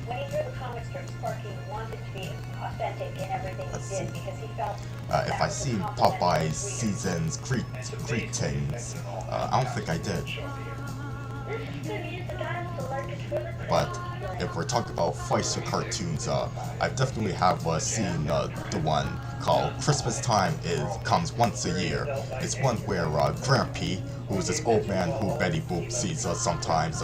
When he drew the comic strips, Sparky wanted to be authentic in everything he did because he felt. If I see Popeye's Season's greetings, I don't think I did. But if we're talking about Fleischer cartoons, I definitely have seen the one called Christmas Time comes once a year. It's one where Grampy, who's this old man who Betty Boop sees sometimes,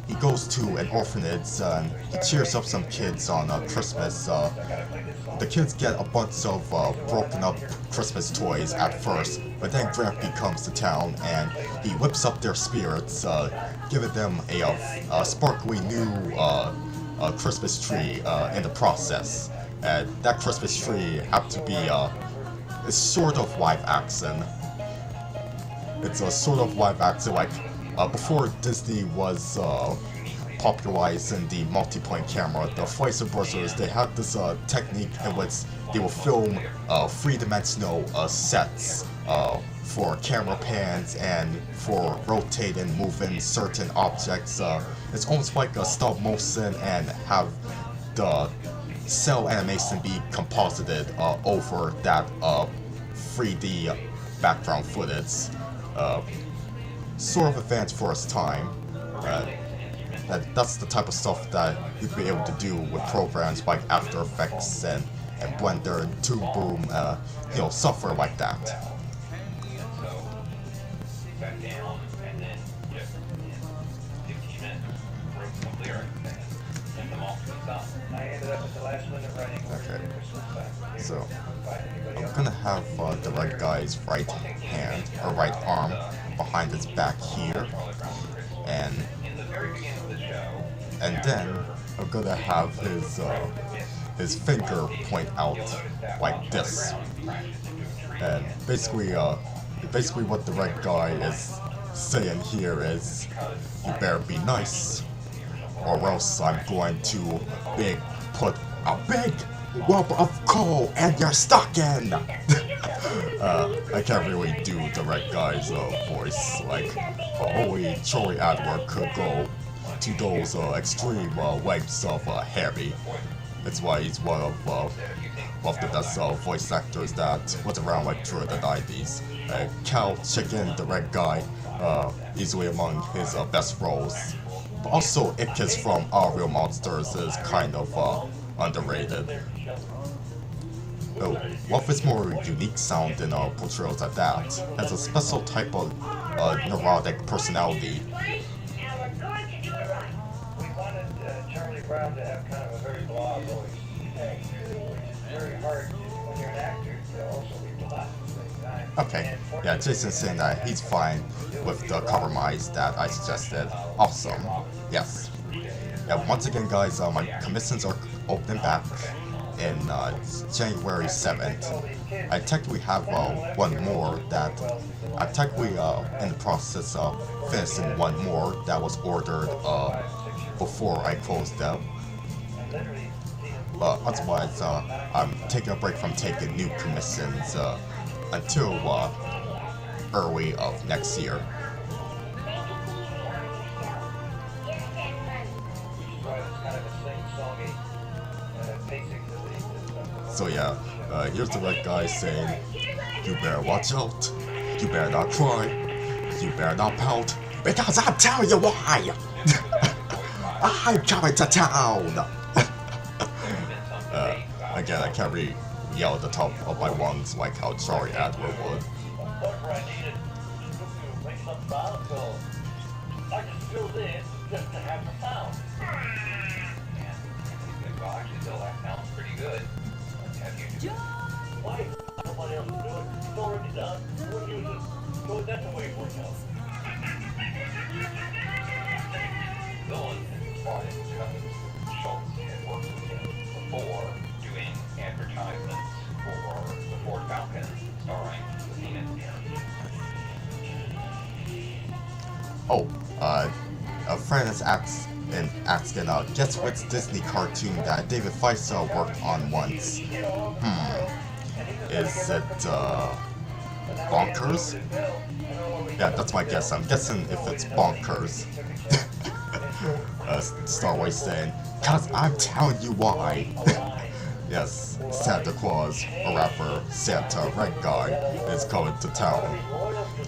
he goes to an orphanage and he cheers up some kids on Christmas. The kids get a bunch of broken up Christmas toys at first, but then Grampy comes to town and he whips up their spirits, giving them a sparkly new Christmas tree in the process. And that Christmas tree happened to be it's sort of live action. It's a sort of live action, like before Disney was popularizing the multi-point camera. The Fleischer Brothers, they had this technique in which they will film three-dimensional sets for camera pans and for rotating, moving certain objects. It's almost like a stop motion and have the cell animation be composited over that 3D background footage. Sort of advanced for its time. That's the type of stuff that you'd be able to do with programs like After Effects and Blender and Toon Boom, software like that. Okay, so I'm gonna have the right guy's right hand or right arm behind his back here, and then I'm gonna have his finger point out like this, and basically what the right guy is saying here is, you better be nice, or else I'm going to put a big lump of coal in your stocking. I can't really do the right guy's voice. Like, only Charlie Adler could go to those extreme lengths of Harry. That's why he's one of the best voice actors that was around like during the 90s. Cow Chicken, the red guy, easily among his best roles. But also Ickis from Our Real Monsters is kind of underrated. What is more unique sound in portrayals at that, has a special type of neurotic personality. We wanted Charlie Brown to have kind of a very blah voice. It's very hard when you're an actor to also be blah at the same time. Okay, yeah, Jason's saying that he's fine with the compromise that I suggested. Awesome. Yes. Yeah, once again, guys, my commissions are open back in January 7th. I technically have one more that I'm technically in the process of finishing one more that was ordered before I closed them. But otherwise, I'm taking a break from taking new commissions until early of next year. So yeah, here's the red guy saying, "You better watch out. You better not cry. You better not pout, because I'll tell you why. I'm coming to town." Again, I can't really yell at the top of my lungs like how Charlie Adler would. I just filled in just to have the sound. Well, actually, Bill, that sounds pretty good. Have you? Why? Nobody else do it. It's already done. We'll use it. So that's the way it works out. Bill and Martin Schultz had worked with him before doing advertisements for the Ford Falcon starring Christina. Oh, a friend is asking, guess which Disney cartoon that David Feiss worked on once? Is it, Bonkers? Yeah, that's my guess. I'm guessing if it's Bonkers. Starway saying, "Cause I'm telling you why." Yes, Santa Claus, a rapper, Santa, red guy, is coming to town.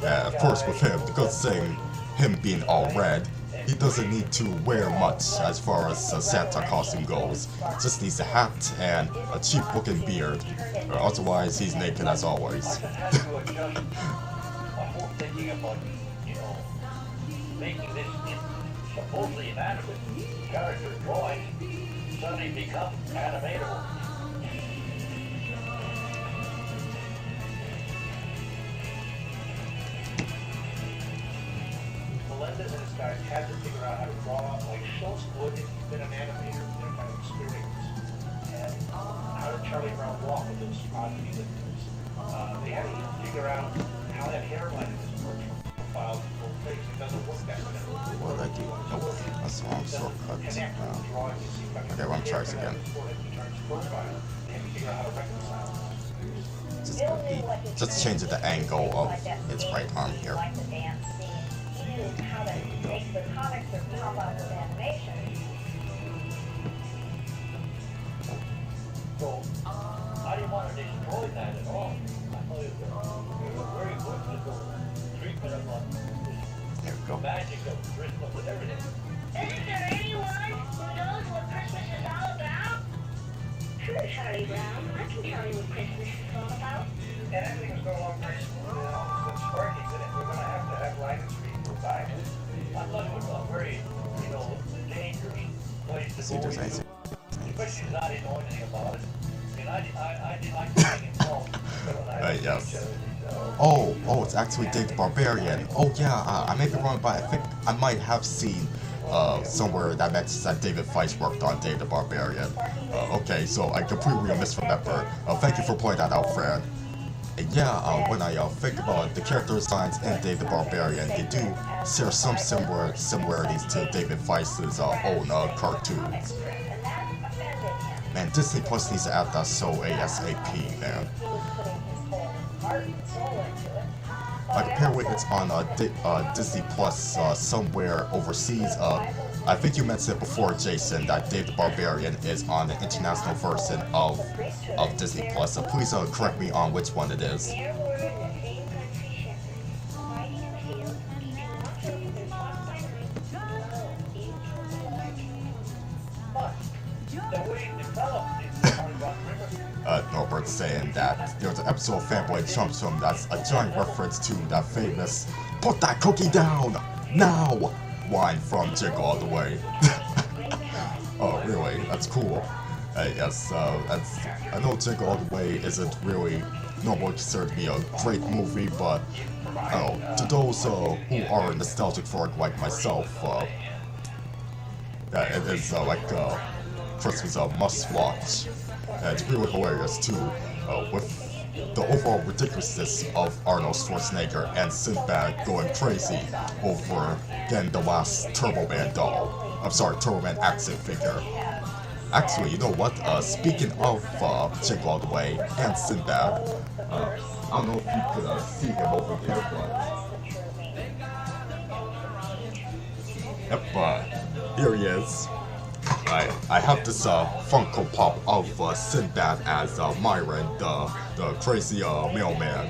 Of course with him, the good thing, him being all red, he doesn't need to wear much as far as a Santa costume goes. Just needs a hat and a cheap looking beard. Otherwise, he's naked as always. Thinking about, making this supposedly inadequate character drawing suddenly become animatable. Melendez and his guys had to figure out how to draw like Schultz would if he'd been an animator with their kind of experience, and how did Charlie Brown walk with those oddity lifters. They had to figure out how that hairline in his profile full face. It doesn't work that way. What did I do? Nope, that's the wrong shortcut. Okay, let me try this again. Just change the angle of its right arm here. How to make the comics or pop out with animation. So, I didn't want to destroy that at all. I thought it was a very whimsical treatment of this magic of Christmas and everything. Isn't there anyone who knows what Christmas is all about? Sure, Charlie Brown. I can tell you what Christmas is all about. And everything's going along very smoothly now. It's Sparky said it. We're going to have Lion Street go back. I thought it was a very, dangerous place to go. Especially not knowing anything about it. And I didn't like being involved. Yes. Oh, it's actually Dave the Barbarian. Oh yeah, I may be wrong, but I think I might have seen somewhere that mentions that David Feiss worked on Dave the Barbarian. Okay, so I completely misremembered. Thank you for pointing that out, Fran. And yeah, when I think about the character designs in Dave the Barbarian, they do share some similarities to David Feiss's own cartoons. Man, Disney Plus needs to add that show ASAP, man. Like, apparently it's on Disney Plus somewhere overseas. I think you mentioned it before, Jason, that Dave the Barbarian is on the international version of Disney Plus. So please correct me on which one it is. Norbert's saying that there's an episode of Fanboy Chumps Chum that's a giant reference to that famous "Put that cookie down now" line from Jiggle All the Way. Oh, really? That's cool. Yes, I know Jiggle All the Way isn't really normally considered to be a great movie, but I don't know, to those who are nostalgic for it like myself, it is like Christmas must-watch. It's really hilarious too, with the overall ridiculousness of Arnold Schwarzenegger and Sinbad going crazy over getting the last Turbo Man doll. I'm sorry, Turbo Man action figure. Actually, you know what? Speaking of Jingle All the Way and Sinbad, I don't know if you could see him over there, but yep, here he is. I have this Funko Pop of Sinbad as Myron, the crazy mailman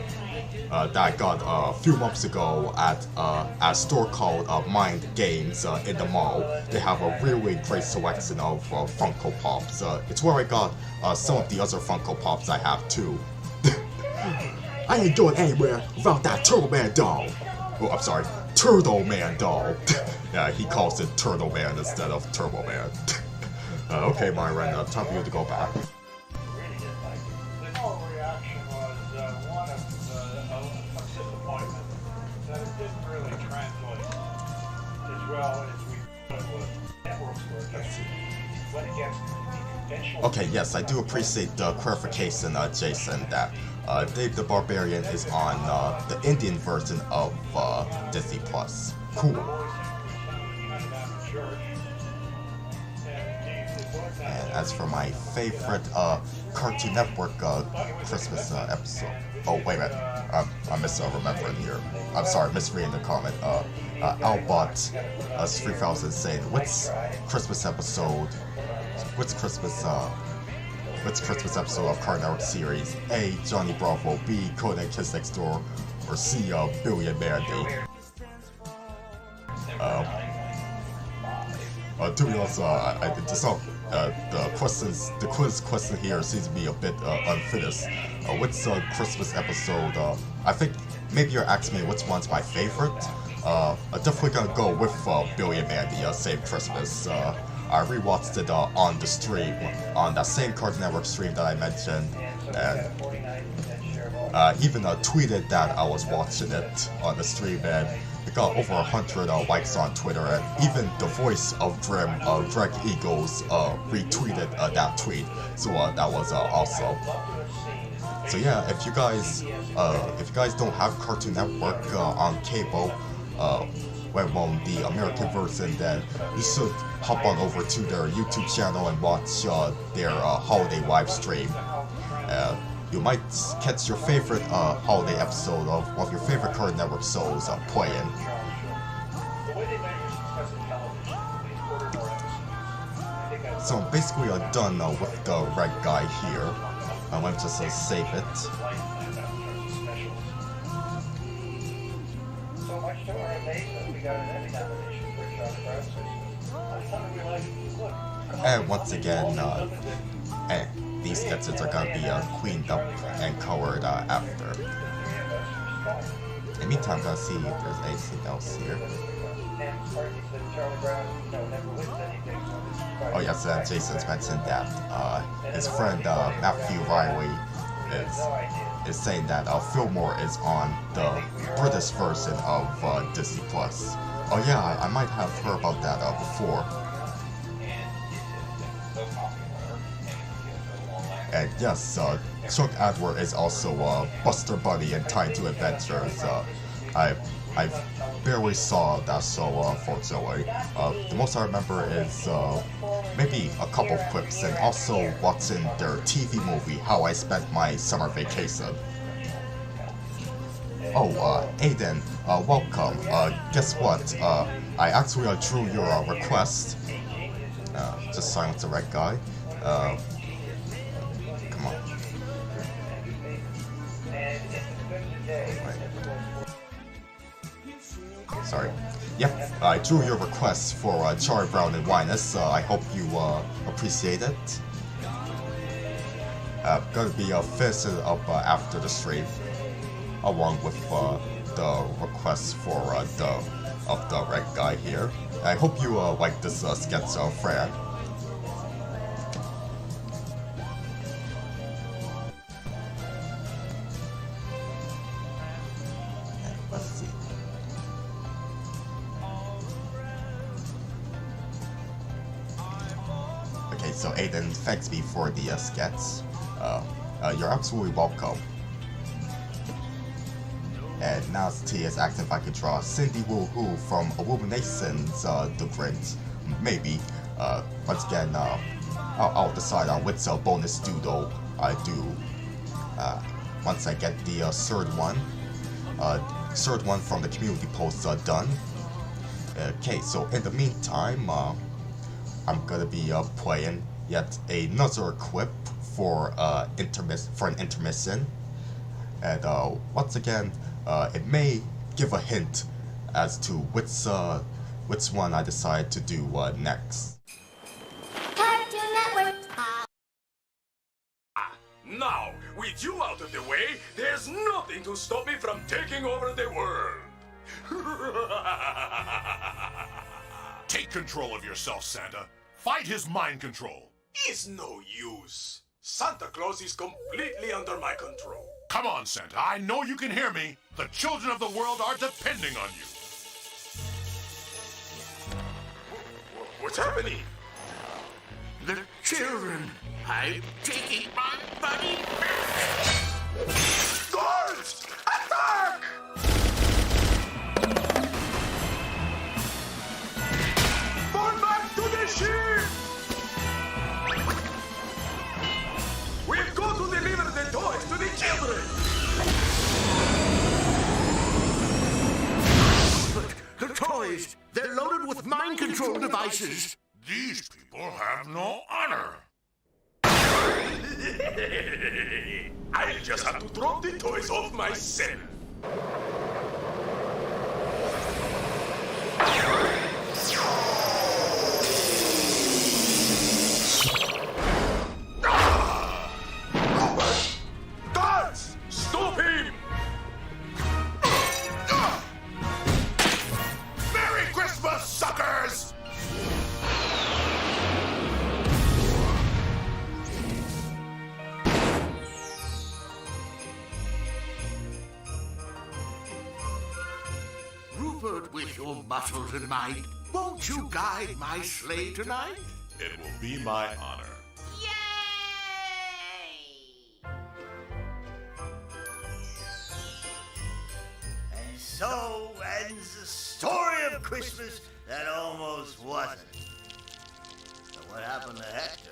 that I got a few months ago at a store called Mind Games in the mall. They have a really great selection of Funko Pops. It's where I got some of the other Funko Pops I have too. I ain't going anywhere without that Turtle Man doll. Oh, I'm sorry, Turtle Man doll. Yeah, he calls it Turtle Man instead of Turbo Man. Okay, Myron, time for you to go back. The whole reaction was one of disappointment that it didn't really translate as well as we thought it would. Networks went against the conventional. Okay, yes, I do appreciate the clarification, Jason, that Dave the Barbarian is on the Indian version of Disney Plus. Cool. And as for my favorite Cartoon Network Christmas episode, oh wait a minute, I'm misremembering here. I'm sorry, misreading the comment. Albot 3000 saying, which Christmas episode of Cartoon Network series? A. Johnny Bravo, B. Conan Kiss Next Door, or C. Billy and Mandy? To be honest, the quiz question here seems to be a bit unfinished. Which Christmas episode? I think maybe you're asking me which one's my favorite. I'm definitely gonna go with Billy and Mandy, Same Christmas. I rewatched it on the stream, on that same Cartoon Network stream that I mentioned, and even tweeted that I was watching it on the stream, and it got over 100 likes on Twitter, and even the voice of Grim, Greg Eagles, retweeted that tweet, so that was awesome. So yeah, if you guys don't have Cartoon Network on cable, well, the American version, then you should hop on over to their YouTube channel and watch their holiday live stream. You might catch your favorite holiday episode of one of your favorite Cartoon Network shows playing. So I'm basically done with the red guy here. I'm going to just save it. And once again, these sketches are going to be cleaned up and colored after. In the meantime, I'm going to see if there's anything else here. Oh yes, Jason's mentioned that his friend Matthew Riley is saying that Fillmore is on the British version of Disney Plus. Oh yeah, I might have heard about that before. And yes, Chuck Adler is also Buster Bunny in Time to Adventures. I barely saw that show, unfortunately. The most I remember is maybe a couple clips, and also watching their TV movie, How I Spent My Summer Vacation. Oh, Aiden, welcome. Guess what? I actually drew your request. Just silence the red guy. Come on. Sorry. Yep, I drew your request for Charlie Brown and Linus. I hope you appreciate it. Gonna be finishing up after the stream, along with the request for the red guy here. I hope you like this sketch, Fran. So Aiden thanks me for the sketch. You're absolutely welcome. And now T is asking if I could draw Cindy Woohoo from Illuminations, The Great. Maybe. Once again, I'll decide on which bonus doodle I do once I get the third one from the community post done. Okay, so in the meantime, I'm gonna be playing yet another clip for an intermission, and once again, it may give a hint as to which one I decide to do next. Now, with you out of the way, there's nothing to stop me from taking over the world. Take control of yourself, Santa. Fight his mind control. It's no use. Santa Claus is completely under my control. Come on, Santa. I know you can hear me. The children of the world are depending on you. What's happening? The children. I'm taking my money back. Guards! Attack! Fall back to the ship! We've got to deliver the toys to the children! But the toys, they're loaded with mind control devices. These people have no honor. I just have to drop the toys off myself. Guards! Stop him! Merry Christmas, suckers! Rupert, with your muscles and might, won't you guide my sleigh tonight? It will be my honor. And so ends the story of Christmas that almost wasn't. So what happened to Hector?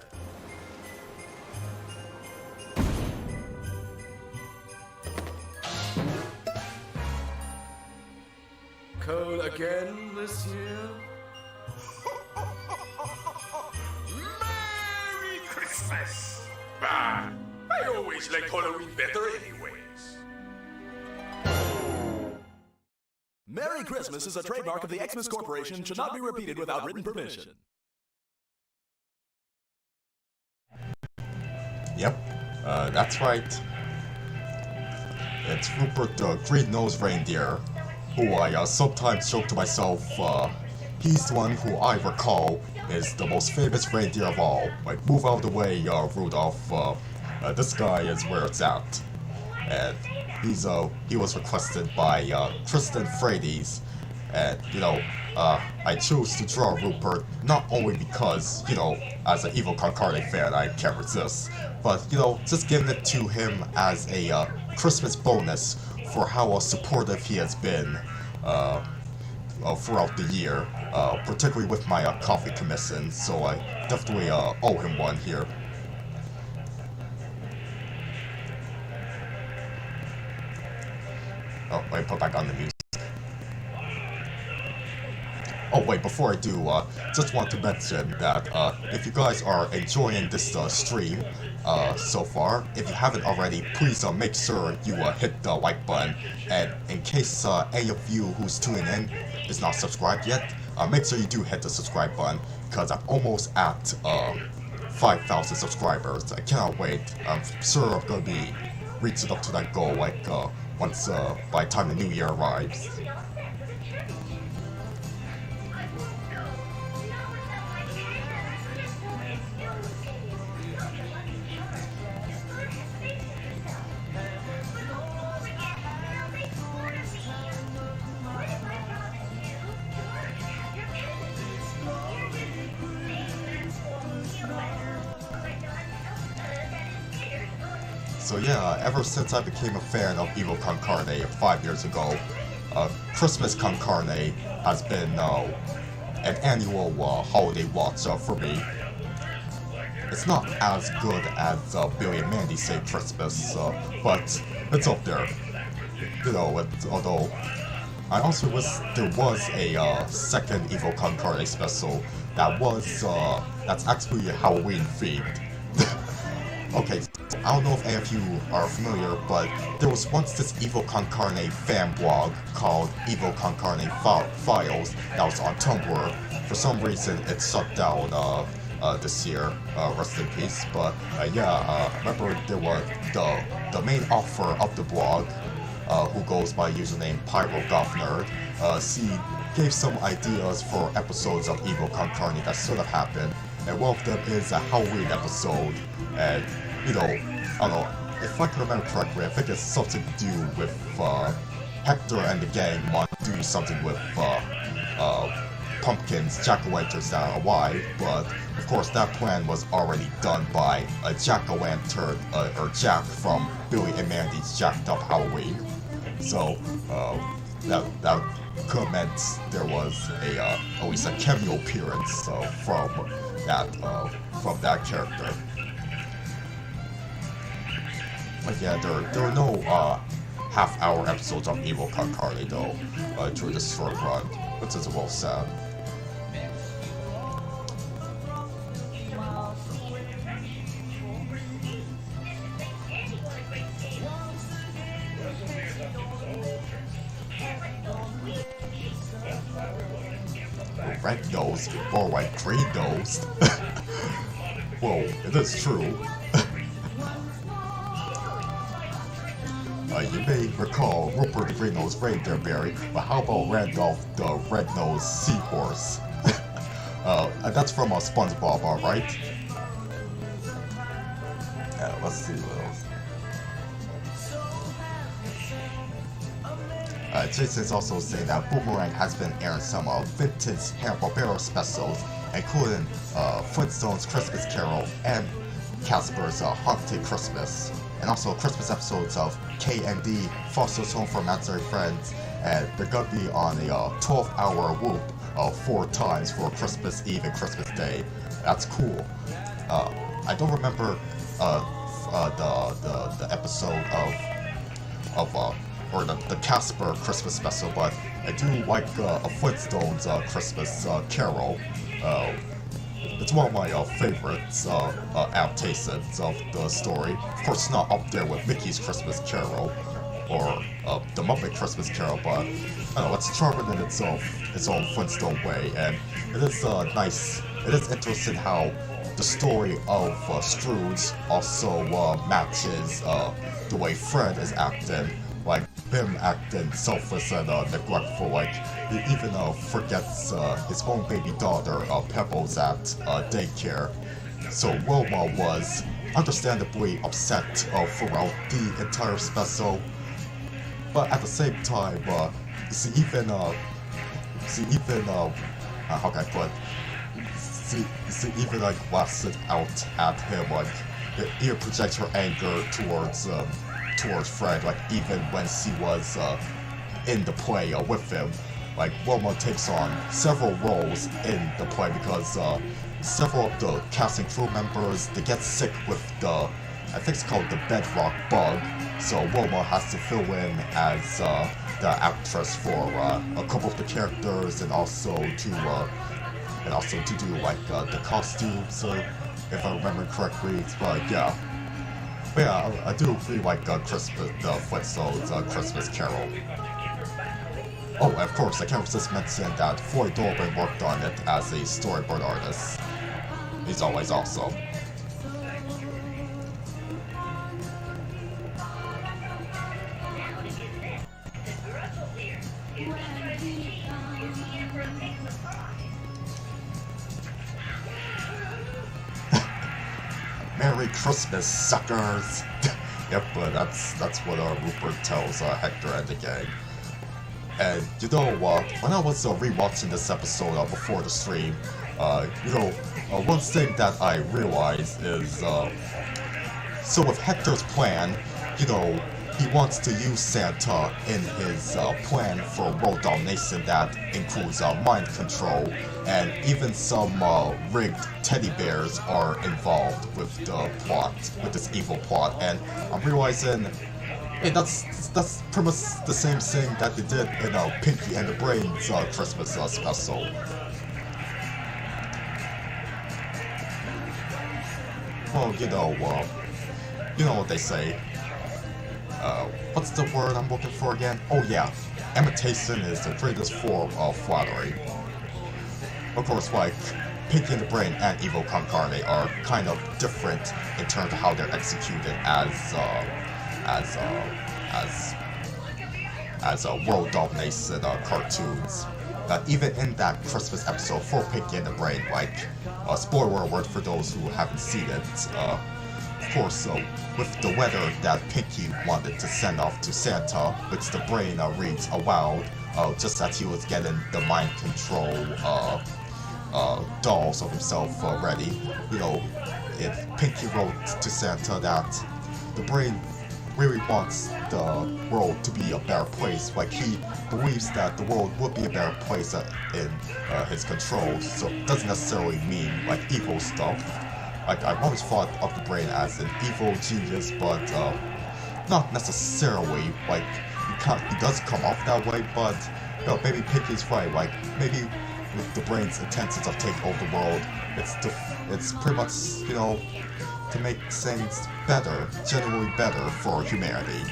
Cold again this year? Merry Christmas! Bah! I always like Halloween better anyways. Merry Christmas is a trademark of the Xmas Corporation and should not be repeated without written permission. Yep, that's right. It's Rupert the Green-Nosed Reindeer, who I sometimes joke to myself, he's the one who I recall is the most famous reindeer of all. Like, move out of the way, Rudolph, this guy is where it's at. And he was requested by Tristan Frades, and, I chose to draw Rupert not only because, as an evil Con Carne fan, I can't resist, but, just giving it to him as a Christmas bonus for how supportive he has been throughout the year, particularly with my coffee commission, so I definitely owe him one here. Oh, let me put back on the music. Oh wait, before I do, just want to mention that if you guys are enjoying this stream so far, if you haven't already, please make sure you hit the like button. And in case any of you who's tuning in is not subscribed yet, make sure you do hit the subscribe button, because I'm almost at 5,000 subscribers. I cannot wait. I'm sure I'm gonna be reaching up to that goal once by the time the new year arrives. So yeah, ever since I became a fan of Evil Con Carne 5 years ago, Christmas Con Carne has been an annual holiday watch for me. It's not as good as Billy and Mandy Say Christmas, but it's up there. You know, although I also wish there was a second Evil Con Carne special that's actually Halloween themed. Okay, I don't know if any of you are familiar, but there was once this Evil Con Carne fan blog called Evil Con Carne Files that was on Tumblr. For some reason, it shut down this year, rest in peace. But remember there was the main author of the blog, who goes by username PyroGothNerd. She gave some ideas for episodes of Evil Con Carne that should have happened, and one of them is a Halloween episode. And you know, I don't know, if I can remember correctly, I think it's something to do with Hector and the gang want to do something with pumpkins, jack-o'-lanterns that are alive, but of course that plan was already done by a jack-o'-lantern, or Jack from Billy and Mandy's Jacked Up Halloween. So that could have meant there was at least a cameo appearance from that character. But yeah, there are no half-hour episodes of Evil Con Carne though during this short run, which is well sad. Red nose, or like green nose. Whoa, it is true. You may recall Rupert the Green-Nosed Reindeer Berry, but how about Randolph the Red-Nosed Seahorse? That's from SpongeBob, alright? Let's see what else. Jason's also saying that Boomerang has been airing some vintage Hanna-Barbera specials, including Flintstone's Christmas Carol and Casper's Haunted Christmas, and also Christmas episodes of K&D, Foster's Home for Imaginary Friends, and they're gonna be on a 12-hour loop 4 times for Christmas Eve and Christmas Day. That's cool. I don't remember the episode or the Casper Christmas special, but I do like a Flintstones Christmas Carol. It's one of my favorites adaptations of the story. Of course, it's not up there with Mickey's Christmas Carol or the Muppet Christmas Carol, but I don't know, it's charming in its own Flintstone way, and it is nice. It is interesting how the story of Scrooge also matches the way Fred is acting, like him acting selfless and neglectful, like he even forgets his own baby daughter, Pebbles, at daycare. So Wilma was understandably upset throughout the entire special, but at the same time, she even how can I put? She even like laughs it out at him, like it even projects her anger towards Fred, like even when she was in the play with him. Like Wilma takes on several roles in the play because several of the cast and crew members, they get sick with I think it's called the bedrock bug, so Wilma has to fill in as the actress for a couple of the characters, and also to do like the costumes, if I remember correctly. But yeah, I do really like Flintstones Christmas Carol. Oh, and of course, I can't just mention that Floyd Dolben worked on it as a storyboard artist. He's always awesome. Merry Christmas, suckers! Yep, but that's what Rupert tells Hector and the gang. And you know, when I was rewatching this episode before the stream, one thing that I realized is So with Hector's plan, you know, he wants to use Santa in his plan for world domination that includes mind control, and even some rigged teddy bears are involved with the plot, with this evil plot. And I'm realizing, hey, that's pretty much the same thing that they did in Pinky and the Brain's Christmas special. Well, you know what they say. What's the word I'm looking for again? Oh yeah, imitation is the greatest form of flattery. Of course, like, Pinky and the Brain and Evil Con Carne are kind of different in terms of how they're executed as world domination cartoons. Even in that Christmas episode for Pinky and the Brain, like, spoiler alert for those who haven't seen it, of course, with the letter that Pinky wanted to send off to Santa, which the Brain reads aloud, just as he was getting the mind control dolls of himself ready. You know, if Pinky wrote to Santa that the Brain really wants the world to be a better place, like he believes that the world would be a better place in his control, so it doesn't necessarily mean like evil stuff. Like, I've always thought of the Brain as an evil genius, but not necessarily. Like, he does come off that way, but you know, maybe Pinky's right. Like, maybe with the Brain's intentions of taking over the world, it's pretty much, you know, to make things better, generally better for humanity.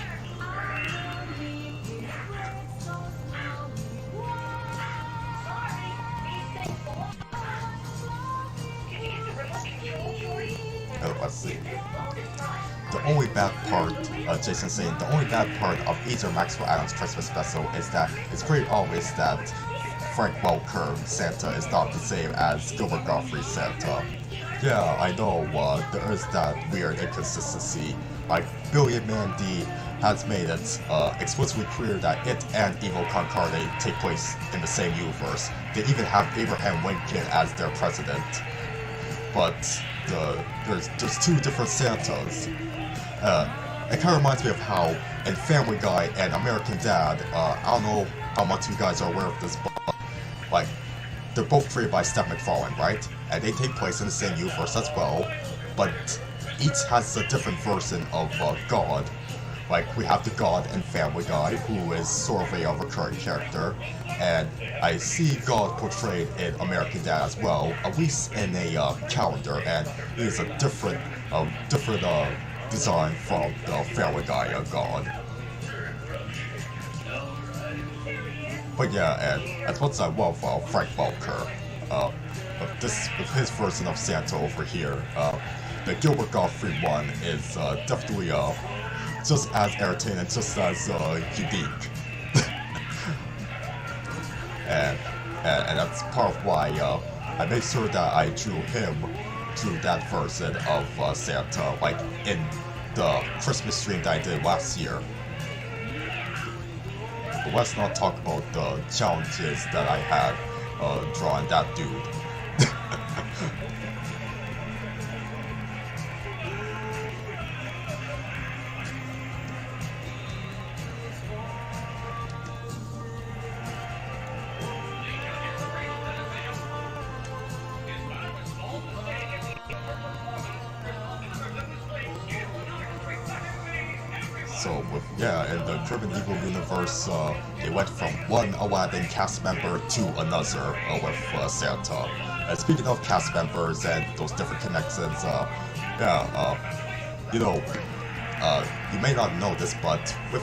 Let's see. The only bad part, Jason's saying, the only bad part of either Maxwell Adams Christmas special is that it's pretty obvious that Frank Welker Santa is not the same as Gilbert Gottfried's Santa. Yeah, I know, there is that weird inconsistency. Like, Billy and Mandy has made it explicitly clear that it and Evil Con Carne take place in the same universe. They even have Abraham Lincoln as their president. But there's two different Santas. It kind of reminds me of how in Family Guy and American Dad, I don't know how much you guys are aware of this, but like, they're both created by Steph MacFarlane, right? And they take place in the same universe as well, but each has a different version of God. Like, we have the God in Family Guy, who is sort of a recurring character, and I see God portrayed in American Dad as well, at least in a calendar, and he is a different design from the Family Guy God. But yeah, and that's what I love Frank Welker. With his version of Santa over here, the Gilbert Gottfried one is definitely just as entertaining, just as unique. and that's part of why I made sure that I drew that version of Santa, like in the Christmas stream that I did last year. But let's not talk about the challenges that I had drawing that dude. So in the Driven Evil universe, they went from one Aladdin cast member to another with Santa. And speaking of cast members and those different connections, you may not know this, but with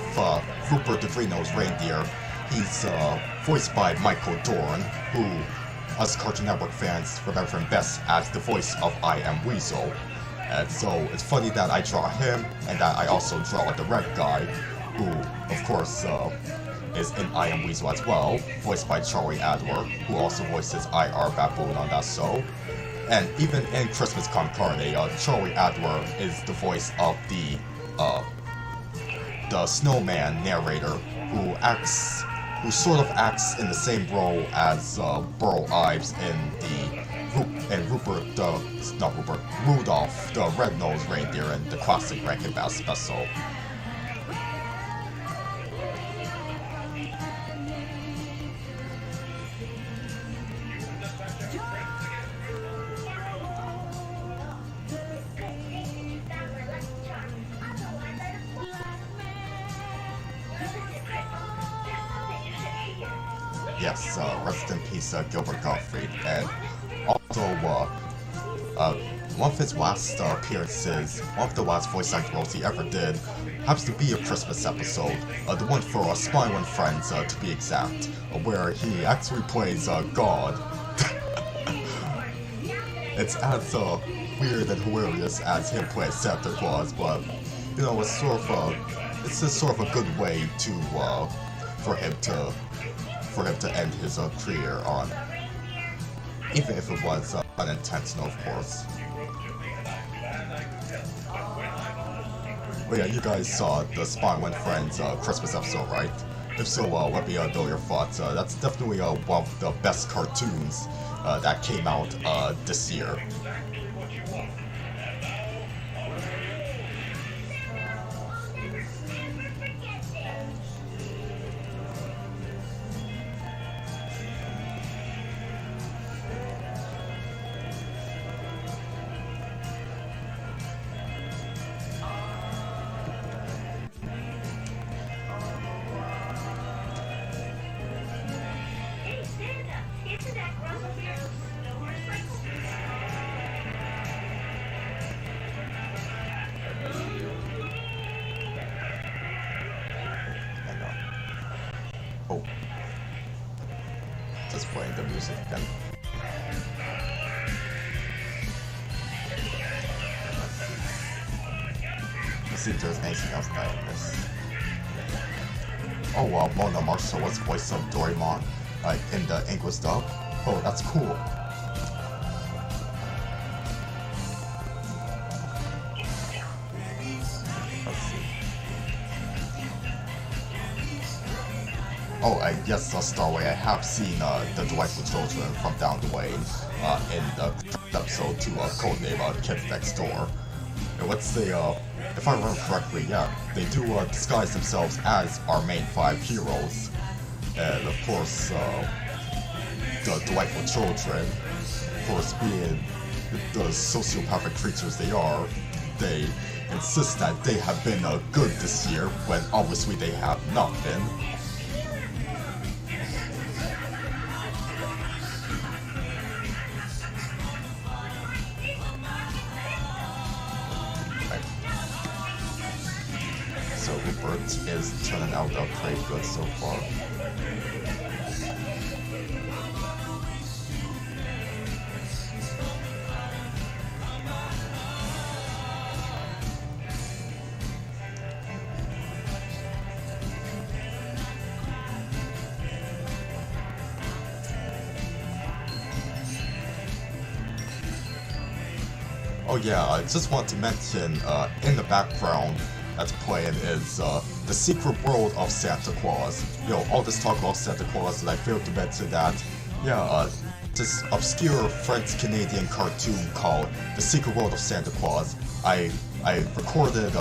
Rupert the Green-Nosed Reindeer, he's voiced by Michael Dorn, who us Cartoon Network fans remember him best as the voice of I Am Weasel. And so it's funny that I draw him, and that I also draw the red guy, who, of course, is in I Am Weasel as well, voiced by Charlie Adler, who also voices IR Baboon on that show. And even in Christmas Con Carne, Charlie Adler is the voice of the snowman narrator, who acts who sort of acts in the same role as Burl Ives in Rudolph the Red-Nosed Reindeer in the classic Rankin Bass special. Yes, rest in peace, Gilbert Gottfried, and also, one of his last appearances, one of the last voice acting roles he ever did, happens to be a Christmas episode, the one for Spy and Friends, to be exact, where he actually plays God. It's as weird and hilarious as him playing Santa Claus, but you know, it's just sort of a good way to for him to end his career on, even if it was unintentional, of course. But yeah, you guys saw the Spy and Friends Christmas episode, right? If so, let me know your thoughts. That's definitely one of the best cartoons that came out this year. Oh. Just playing the music again. Let's see if there's anything else that I missed. Oh wow, Mona Marshall was voice of Doraemon, like in the English dub. Oh, that's cool. Oh, I guess Starway, I have seen the Delightful Children from Down the Way in the episode to codename Kids Next Door. And let's say, if I remember correctly, yeah, they do disguise themselves as our main 5 heroes. And of course, the Delightful Children, of course, being the sociopathic creatures they are, they insist that they have been good this year, when obviously they have not been. So Rupert is turning out pretty good so far. Oh yeah, I just want to mention, in the background that's playing is The Secret World of Santa Claus. You know, all this talk about Santa Claus, and I failed to mention that, yeah, this obscure French-Canadian cartoon called The Secret World of Santa Claus. I recorded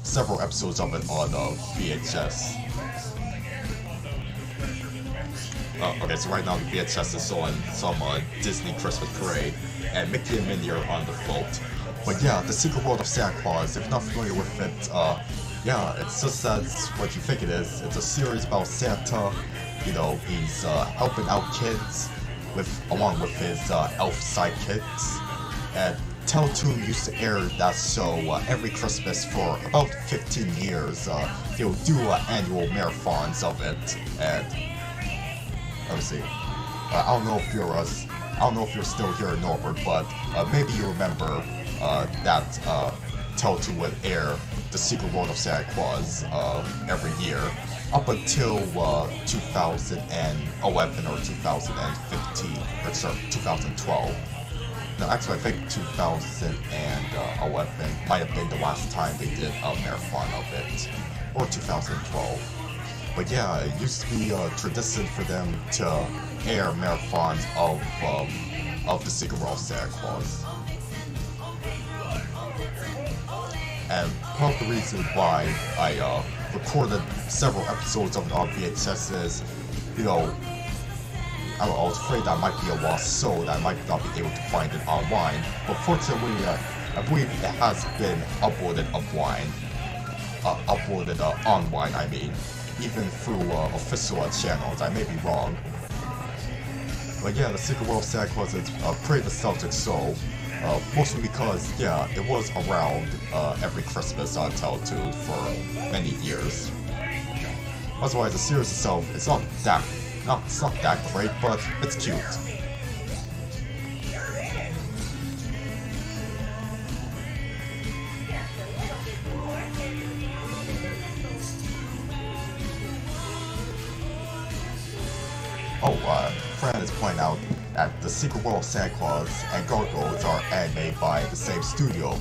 several episodes of it on VHS. Okay, so right now the VHS is on some Disney Christmas Parade, and Mickey and Minnie are on the float. But yeah, The Secret World of Santa Claus, if you're not familiar with it, yeah, it's just as what you think it is. It's a series about Santa. You know, he's helping out kids along with his elf sidekicks. And Teletoon used to air that show every Christmas for about 15 years. They'll do annual marathons of it. And let me see. I don't know if you're still here, Norbert, but maybe you remember that Teletoon would air The Secret World of Santa Claus every year up until 2011 or 2015, or sorry, 2012. No, actually, I think 2011 might have been the last time they did a marathon of it, or 2012. But yeah, it used to be a tradition for them to air marathons of the Secret World of Santa Claus. And part of the reason why I recorded several episodes of it on VHS is, you know, I was afraid that might be a lost soul, that I might not be able to find it online. But fortunately, I believe it has been uploaded offline. Online, I mean. Even through official channels. I may be wrong. But yeah, the Secret World of Santa Claus is a pretty nostalgic show. Mostly because, yeah, it was around every Christmas on Teletoon for many years. Otherwise, the series itself, it's not that great, but it's cute. Fran is pointing out that the Secret World of Santa Claus and Gargoyles are animated by the same studio.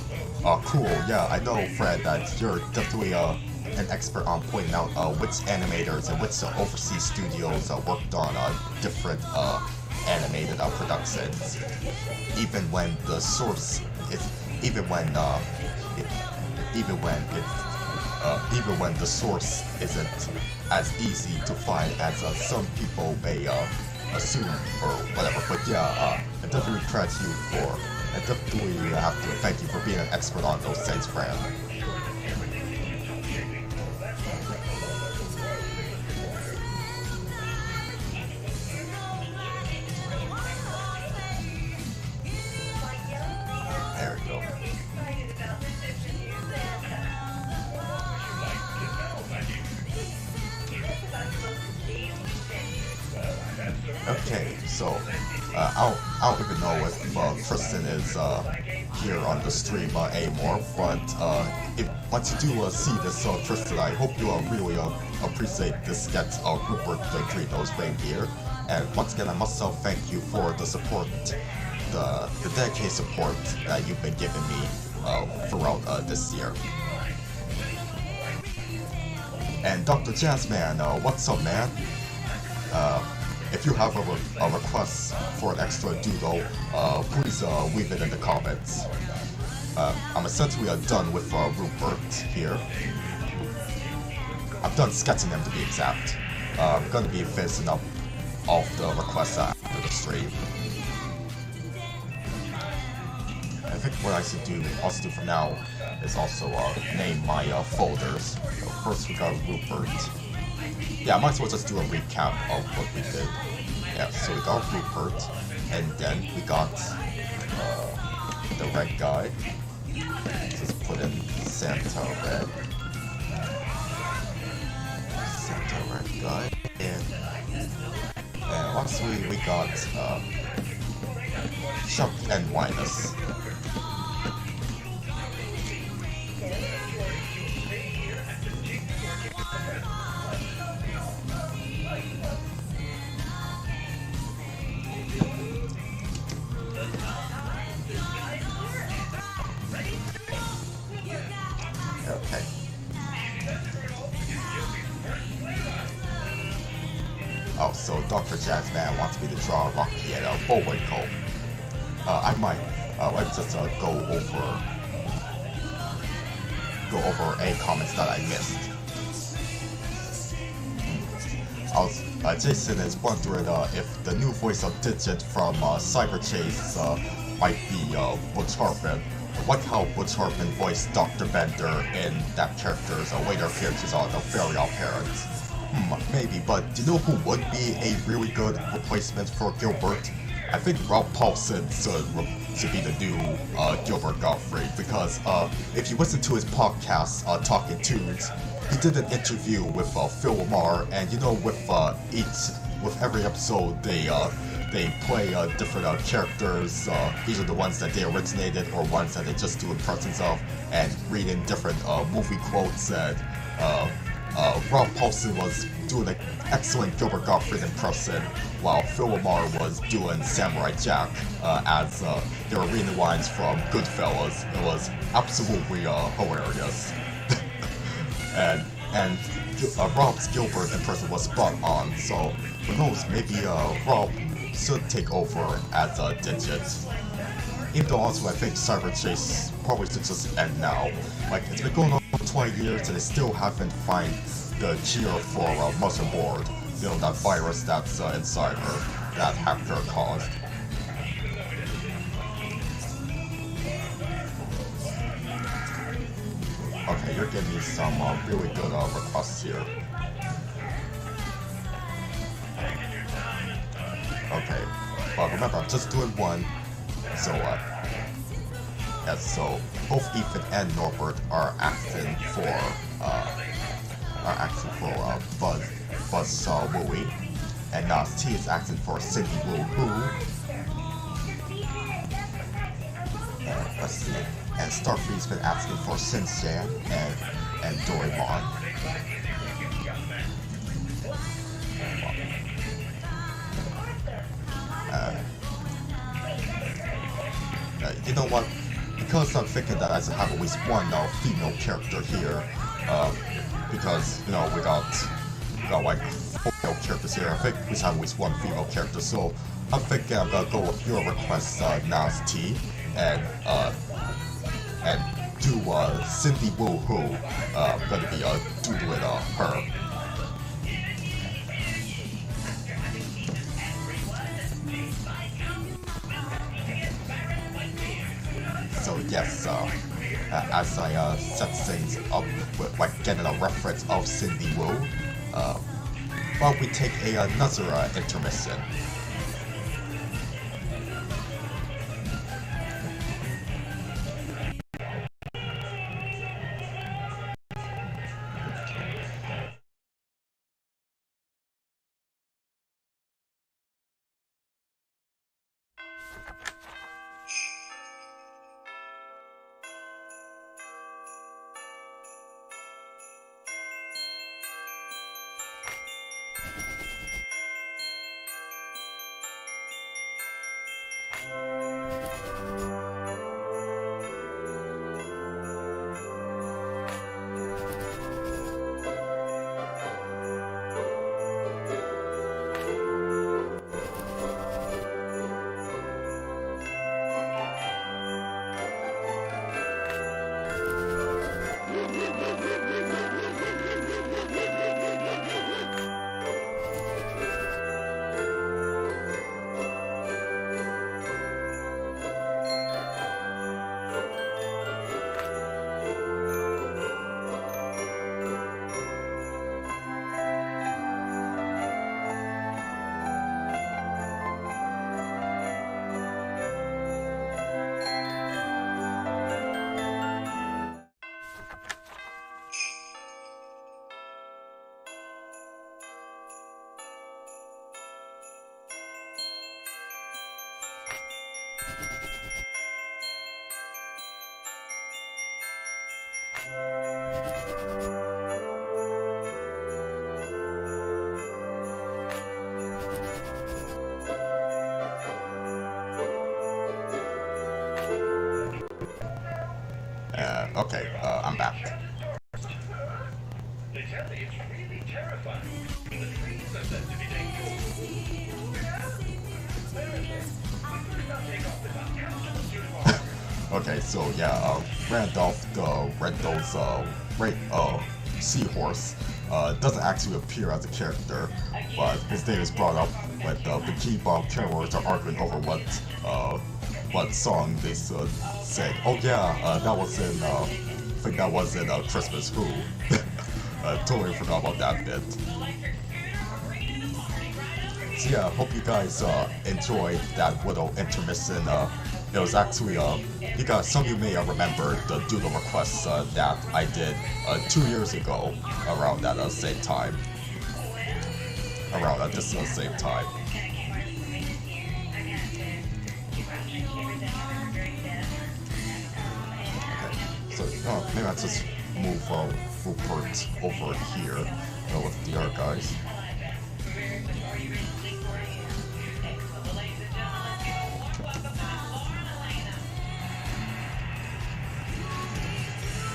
Cool, yeah, I know, Fran, that you're definitely an expert on pointing out which animators and which overseas studios worked on different animated productions. Even when the source is, even when the source isn't as easy to find as some people may assume or whatever. But yeah, I definitely credit you for. I definitely have to thank you for being an expert on those things, Fran. There we go. Okay, so I don't even know if Kristen is here on the stream anymore, but once you do see this, Kristen, I hope you really appreciate this sketch of Rupert the Green-Nosed Reindeer. And once again, I must thank you for the support, the dedicated support that you've been giving me throughout this year. And Dr. Jazzman, what's up, man? If you have a request for an extra doodle, please leave it in the comments. I'm essentially done with Rupert here. I'm done sketching them, to be exact. I'm gonna be finishing up all of the requests after the stream. I think what I should also do for now is also name my folders. So first we got Rupert. Yeah, I might as well just do a recap of what we did. Yeah, so we got Rupert, and then we got the red guy. Just put in Santa Red. Santa Red guy. And lastly we got Chuck and Linus. Okay. Oh, so Dr. Jazzman wants me to draw Rocky at a bowling goal. I might let's just go over any comments that I missed. Jason is wondering if the new voice of Digit from Cyber Chase might be Butch Hartman. Like how Butch Hartman voiced Dr. Bender in that character's later appearances on the Very OddParents. Maybe, but do you know who would be a really good replacement for Gilbert? I think Ralph Paulson should be the new Gilbert Gottfried, because if you listen to his podcast, Talking Tunes, he did an interview with Phil Lamar, and you know, with every episode they play different characters, either the ones that they originated or ones that they just do impressions of, and read in different movie quotes. And Ralph Paulson was doing an excellent Gilbert Gottfried impression, while Phil Lamar was doing Samurai Jack, as they were reading lines from Goodfellas. It was absolutely hilarious. And and Rob's Gilbert impression was spot on, so who knows, maybe Rob should take over as a Digit. Even though also I think Cyber Chase probably should just end now. Like, it's been going on for 20 years and they still haven't found the cure for motherboard. You know, that virus that's inside her, that hacker caused. Okay, you're giving me some really good requests here. Okay, but remember, I'm just doing one. So, yeah, so both Ethan and Norbert are acting for Buzz Wooey, and Nas T is acting for Cindy Woo Hoo. And let's see, and Starfleet's been asking for Sin Chan and Doraemon. You know what? Because I'm thinking that I should have at least one female character here, because you know we got like 4 male characters here. I think we should have at least one female character. So I'm thinking I'm gonna go with your request, Nas T, and do Cindy Woo Hoo. Gonna be doodling her. So yes, as I set things up with like getting a reference of Cindy Woo, while we take another intermission. Okay, I'm back. They tell me it's really terrifying. The trees are said to be dangerous. Okay, so yeah, Randolph the Red-Nosed Seahorse doesn't actually appear as a character, but his name is brought up when the Bikini Bomb characters are arguing over what song they should sing. Oh yeah, that was in I think that was in Christmas Who. Totally forgot about that bit. So yeah, hope you guys enjoyed that little intermission. It was actually you guys, some of you may remember the Doodle requests that I did 2 years ago around that same time. Around this same time. So maybe I'll just move Rupert over here with the other guys.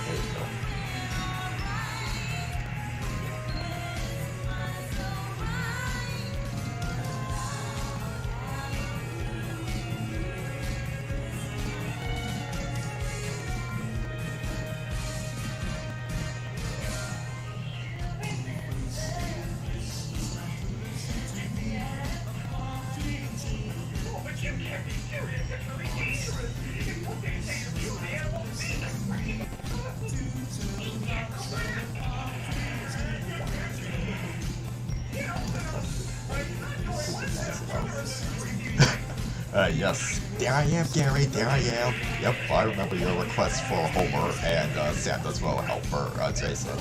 There you go. Yes, there I am, Gary, there I am. Yep, I remember your request for Homer and Santa's well helper, Jason.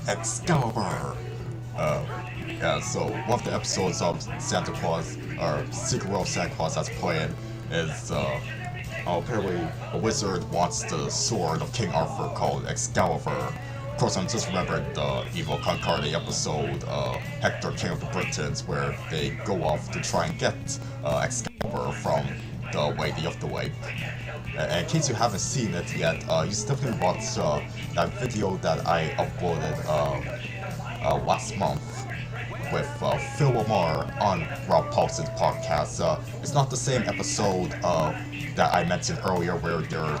Excalibur! Yeah, so one of the episodes of Santa Claus, or Secret World of Santa Claus that's playing is, apparently a wizard wants the sword of King Arthur called Excalibur. Of course, I'm just remembering the evil Con Carne episode, Hector, King of the Britons, where they go off to try and get Excalibur from the Lady of the Lake. And in case you haven't seen it yet, you should definitely watch that video that I uploaded last month with Phil Lamar on Rob Paulson's podcast. It's not the same episode that I mentioned earlier where they're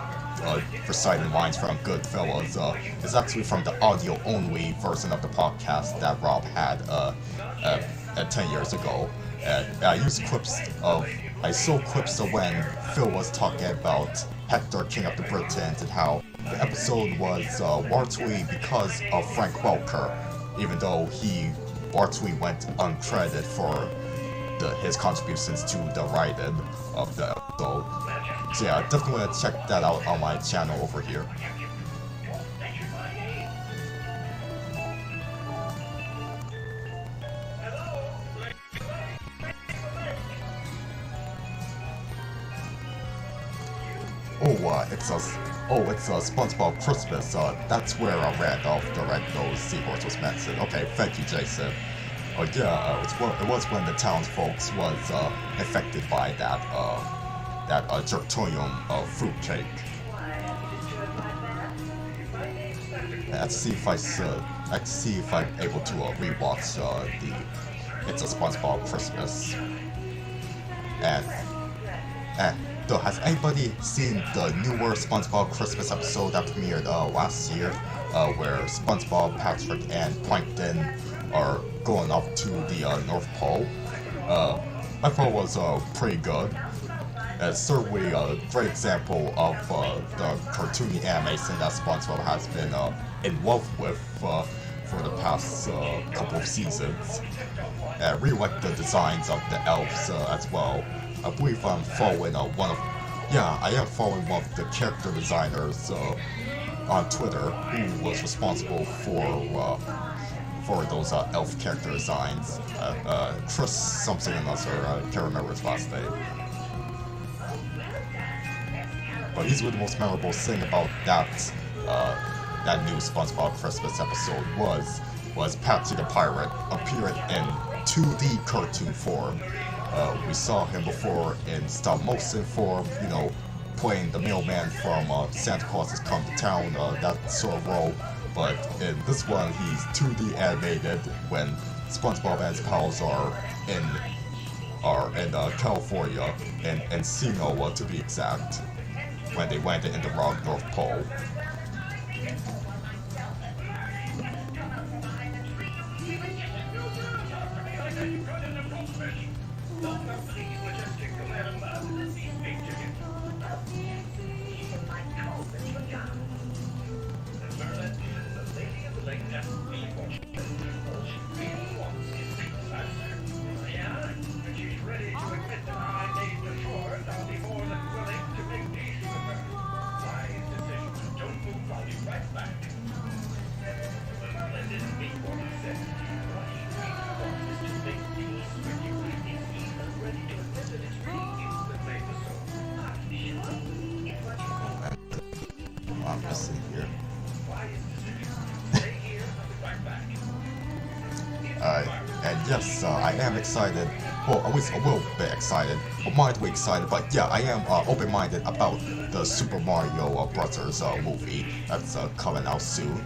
reciting lines from Goodfellas. It's actually from the audio-only version of the podcast that Rob had 10 years ago. And I used clips of... I saw clips of when Phil was talking about Hector, King of the Britons, and how the episode was largely because of Frank Welker, even though he largely went uncredited for his contributions to the writing of the episode. So yeah, definitely check that out on my channel over here. It's a SpongeBob Christmas. That's where Randolph the Red-Nosed Seahorse was mentioned. Okay, thank you, Jason. It was when the townsfolk was affected by that Jerktonium fruitcake. Let's see if I'm able to rewatch the It's a SpongeBob Christmas. So has anybody seen the newer SpongeBob Christmas episode that premiered last year, where SpongeBob, Patrick, and Plankton are going up to the North Pole? I thought it was pretty good. It's certainly a great example of the cartoony animation that SpongeBob has been in love with for the past couple of seasons. I really like the designs of the elves as well. I believe I'm following I am following one of the character designers on Twitter who was responsible for those elf character designs. Chris something or another, I can't remember his last name. But easily the most memorable thing about that new SpongeBob Christmas episode was Patsy the Pirate appearing in 2D cartoon form. We saw him before in stop-motion form, playing the mailman from Santa Claus Has Come to Town, that sort of role. But in this one, he's 2D animated when SpongeBob and his pals are in California, in Encino to be exact, when they landed in the wrong North Pole. I'm missing here. And yes, I am excited. Well, I was a little bit excited, or mildly excited, but yeah, I am open-minded about the Super Mario Brothers movie that's coming out soon.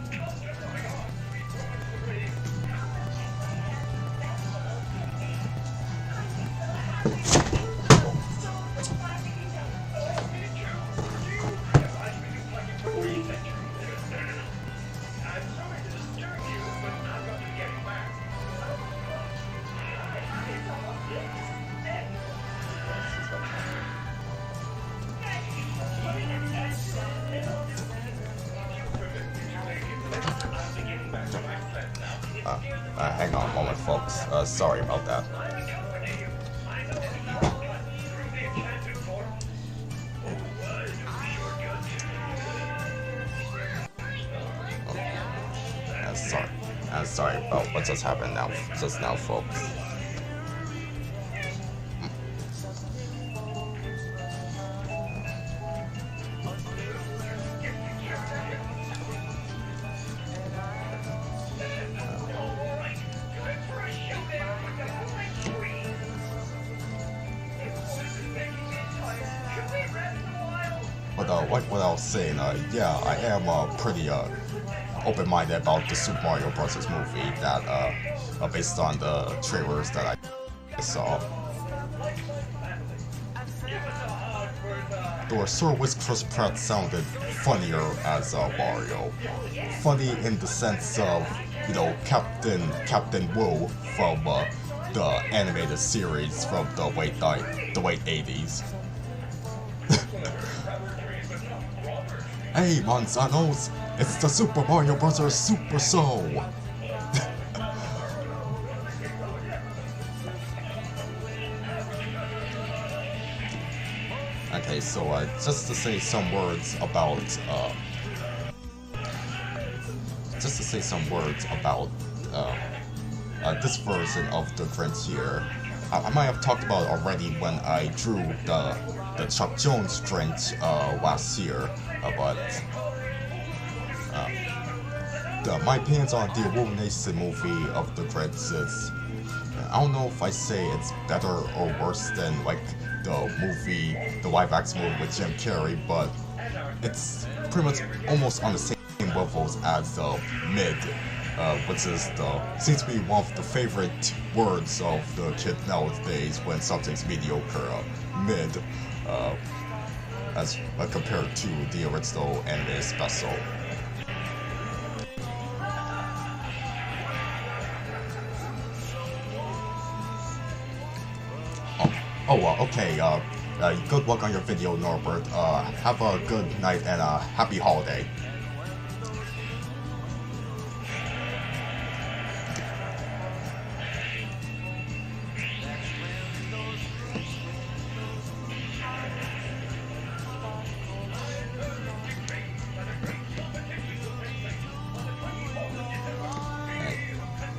Hang on a moment, folks. Sorry about that. Sorry about what just happened just now, folks. Like what I was saying, yeah, I am pretty open-minded about the Super Mario Bros. Movie that based on the trailers that I saw. Though I sure wish Chris Pratt sounded funnier as Mario. Funny in the sense of, you know, Captain Wu from the animated series from the late 80s. Hey, Manzanos! It's the Super Mario Bros. Super Soul! Okay, so just to say some words about this version of the Grinch here. I might have talked about it already when I drew the Chuck Jones Grinch last year, but my opinions on the Illumination movie of the Grinch is, I don't know if I say it's better or worse than like the live action movie with Jim Carrey, but it's pretty much almost on the same levels as mid, which seems to be one of the favorite words of the kid nowadays when something's mediocre, mid, as compared to the original animated special. Okay, good luck on your video, Norbert. Have a good night and a happy holiday.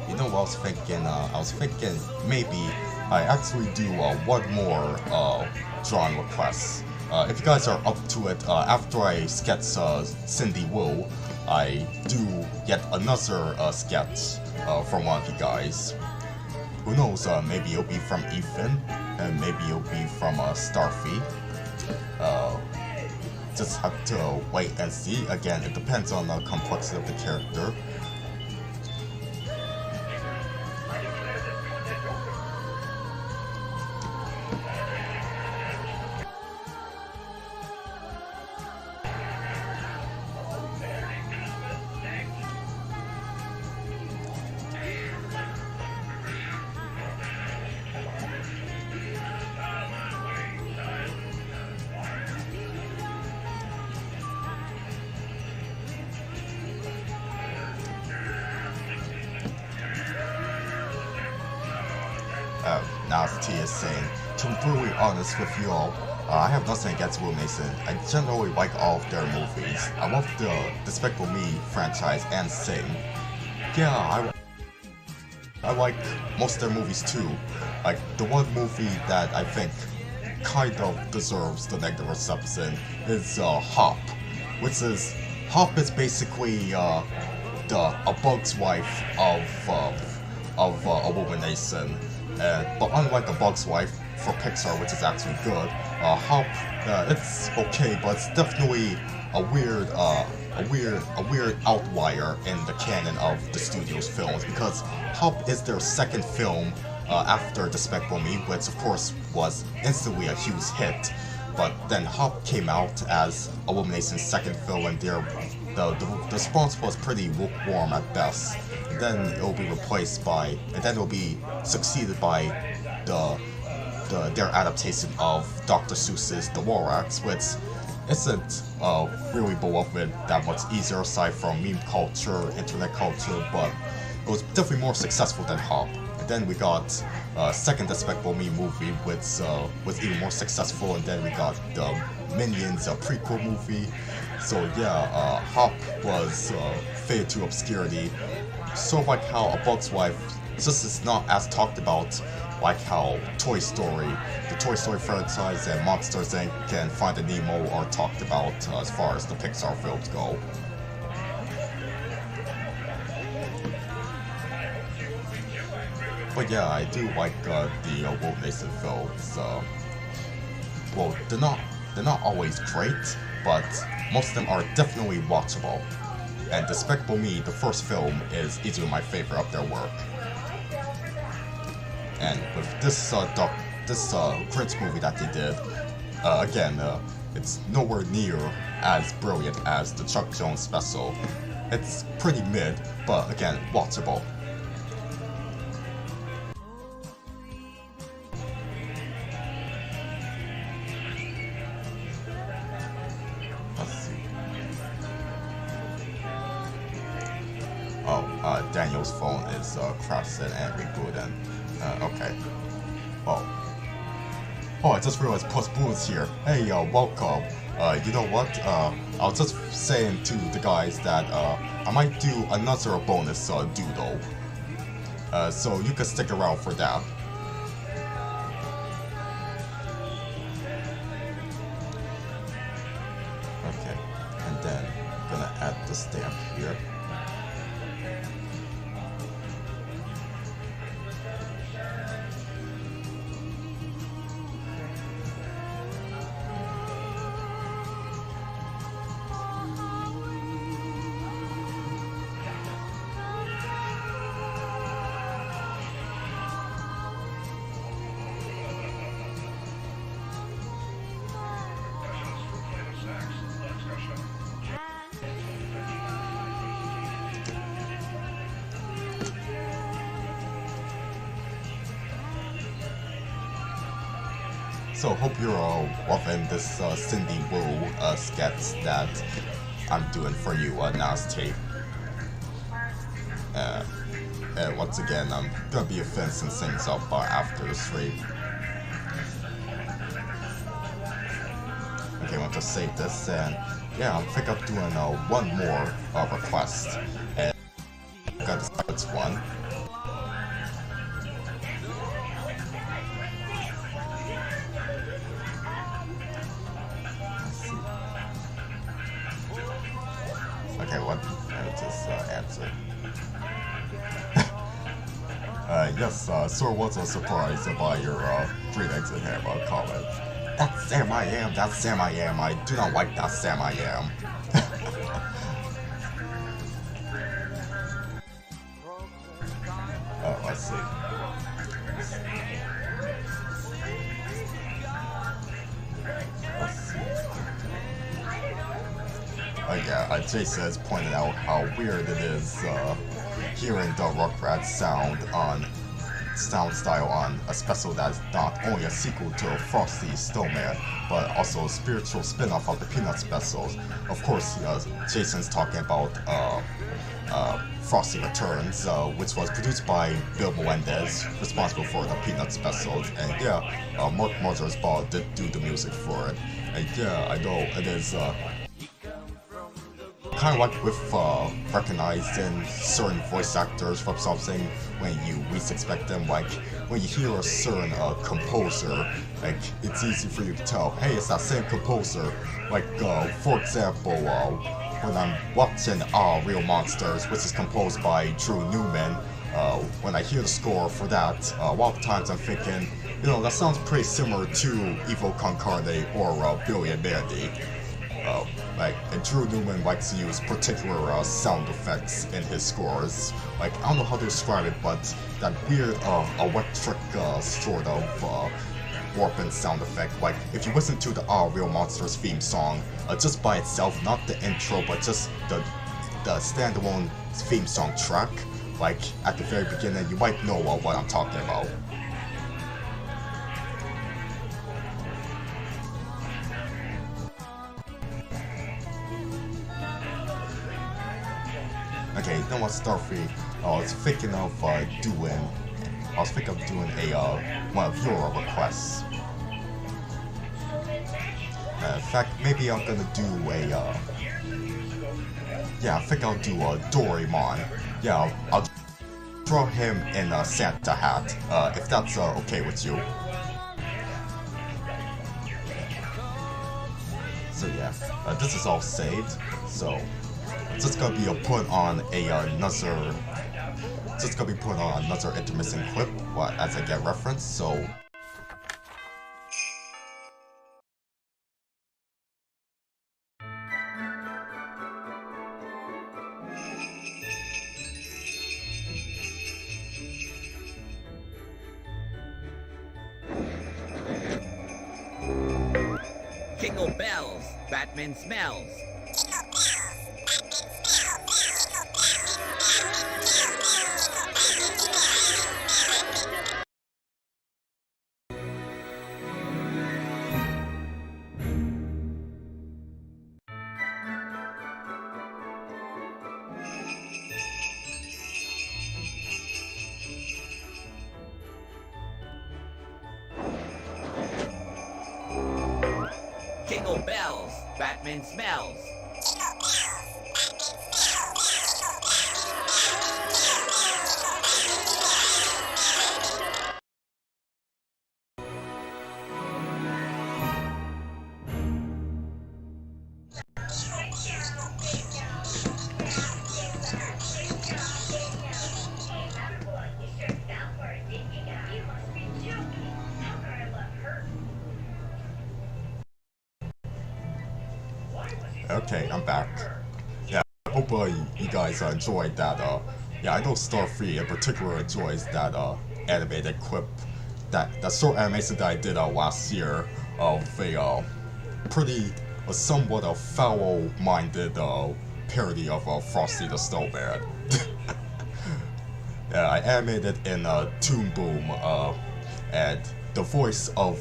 You know what I was thinking maybe I actually do one more drawing request. If you guys are up to it, after I sketch Cindy Wu, I do yet another sketch from one of you guys. Who knows, maybe it'll be from Ethan, and maybe it'll be from Starfy. Just have to wait and see. Again, it depends on the complexity of the character. is saying, to be brutally honest with you all, I have nothing against Illumination. I generally like all of their movies. I love the Despicable Me franchise and Sing. Yeah, I like most of their movies too. Like, the one movie that I think kind of deserves the negative reception is Hop, which is, Hop is basically a Bug's wife of Illumination. But unlike a Bug's Wife for Pixar, which is actually good, Hop, it's okay, but it's definitely a weird outlier in the canon of the studio's films, because Hop is their second film after Despicable Me, which of course was instantly a huge hit. But then Hop came out as Illumination's second film, and the response was pretty lukewarm at best. And then it'll be replaced by, and then it'll be succeeded by their adaptation of Dr. Seuss's The Lorax, which isn't really beloved that much either, aside from meme culture, internet culture, but it was definitely more successful than Hop. And then we got second Despicable Me movie, which was even more successful, and then we got the Minions prequel movie. So yeah, Hop was faded to obscurity. So like how A Bug's Wife just is not as talked about, like how Toy Story, the Toy Story franchise, and Monsters Inc. and Finding Nemo are talked about as far as the Pixar films go. But yeah, I do like the Illumination films. Well, they're not always great, but most of them are definitely watchable. And Despicable Me, the first film, is easily my favorite of their work. And with this Grinch movie that they did, again, it's nowhere near as brilliant as the Chuck Jones special. It's pretty mid, but again, watchable. Let's see. Oh, Daniel's phone is crashed and rebooted. Okay. Oh, I just realized Puss Boo's here. Hey, welcome. You know what? I was just saying to the guys that I might do another bonus Doodle. So you can stick around for that. Okay, and then I'm gonna add the stamp here. So hope you're all loving this Cindy Wu sketch that I'm doing for you, Nasty. And once again, I'm gonna be fencing things up after the stream. Okay, I want to save this, and yeah, I think I'm doing one more request, and I gotta decide which one. Okay, what? I'll just answer. Yes, sir was surprised by your green eggs and ham comment. That's Sam I am, that's Sam I am. I do not like that Sam I am. Let's see. Oh yeah, Jason has pointed out how weird it is hearing the Rugrats sound style on a special that is not only a sequel to Frosty Snowman, but also a spiritual spin-off of the Peanut specials. Of course, Jason's talking about Frosty Returns, which was produced by Bill Melendez, responsible for the Peanuts specials, and yeah, Mark Mothersbaugh did do the music for it, and yeah, I know it is kind of like with recognizing certain voice actors from something when you least expect them, like when you hear a certain composer, like it's easy for you to tell, hey, it's that same composer, like for example, when I'm watching Real Monsters, which is composed by Drew Newman, when I hear the score for that, a lot of times I'm thinking, you know, that sounds pretty similar to Evil Con Carne or Billy and Mandy. And Drew Newman likes to use particular sound effects in his scores. Like, I don't know how to describe it, but that weird electric sort of warping sound effect. Like, if you listen to the Real Monsters theme song, just by itself, not the intro, but just the standalone theme song track, like, at the very beginning, you might know what I'm talking about. Okay, then what's Starfleet? I was thinking of doing one of your requests. In fact, maybe I'm gonna do I think I'll do a Doraemon. Yeah, I'll throw him in a Santa hat, if that's okay with you. So yeah, this is all saved, so it's just gonna be put on another intermissing clip as I get reference, so Jingle bells, Batman smells. Jingle bells, Batman smells. Okay, I'm back. Yeah, I hope you guys enjoyed that. Yeah, I know Starfleet in particular enjoys that animated clip, that short animation that I did last year of a somewhat foul-minded parody of Frosty the Snowman. Yeah, I animated in Toon Boom, and the voice of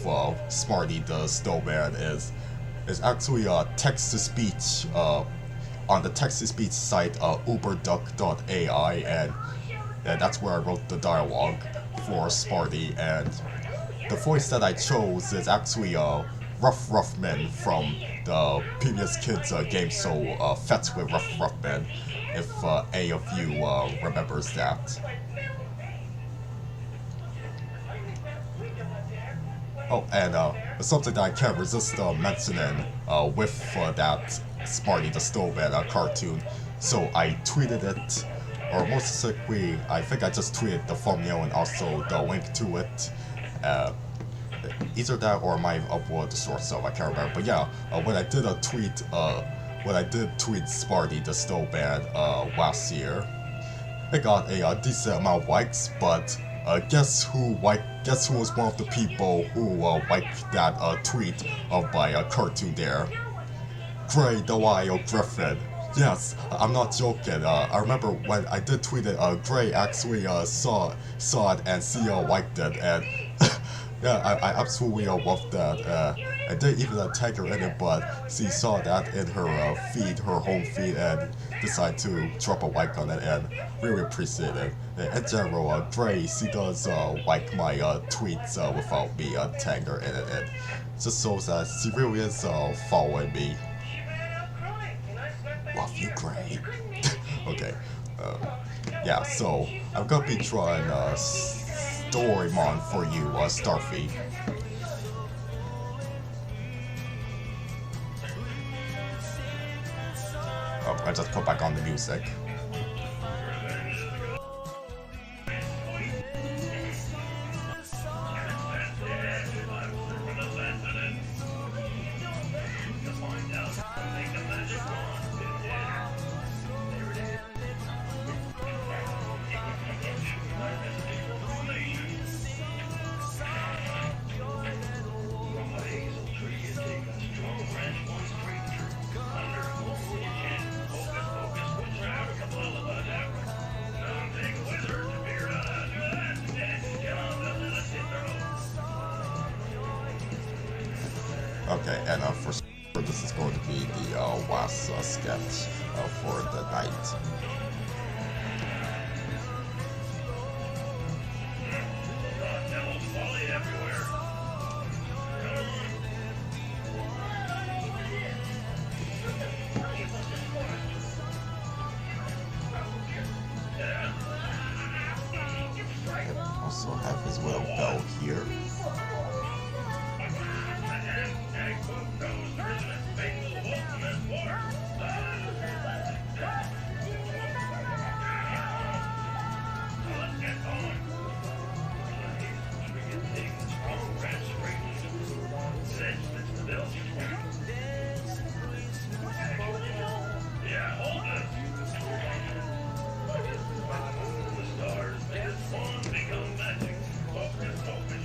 Smarty the Snowman is actually text-to-speech on the text-to-speech site uberduck.ai, and that's where I wrote the dialogue for Smarty, and the voice that I chose is actually Rough Ruffman from the previous kids game show Fets with Rough Ruffman, if any of you remembers that. Oh, and something that I can't resist mentioning with that Smarty the Snowman cartoon. So I tweeted it, or more specifically, I think I just tweeted the thumbnail and also the link to it. Either that or I might have uploaded the source, so I can't remember. But yeah, when I did tweet Smarty the Snowman last year, it got a decent amount of likes, but guess who was one of the people who liked that tweet of my cartoon there? Gray the Wild Griffin. Yes, I'm not joking. I remember when I did tweet it, Gray actually saw it and liked it, and Yeah, I absolutely love that. I didn't even tag her in it, but she saw that in her feed, her home feed, and decided to drop a like on it, and really appreciate it. In general, Dre, she does like my tweets without me tagging her in it, and just shows that she really is following me. Love you, Gray. Okay. Yeah, so I'm gonna be drawing Storymon for you, Starfy. Oh, I just put back on the music. Okay, and for this is going to be the last sketch for the night. Also have his little bell here.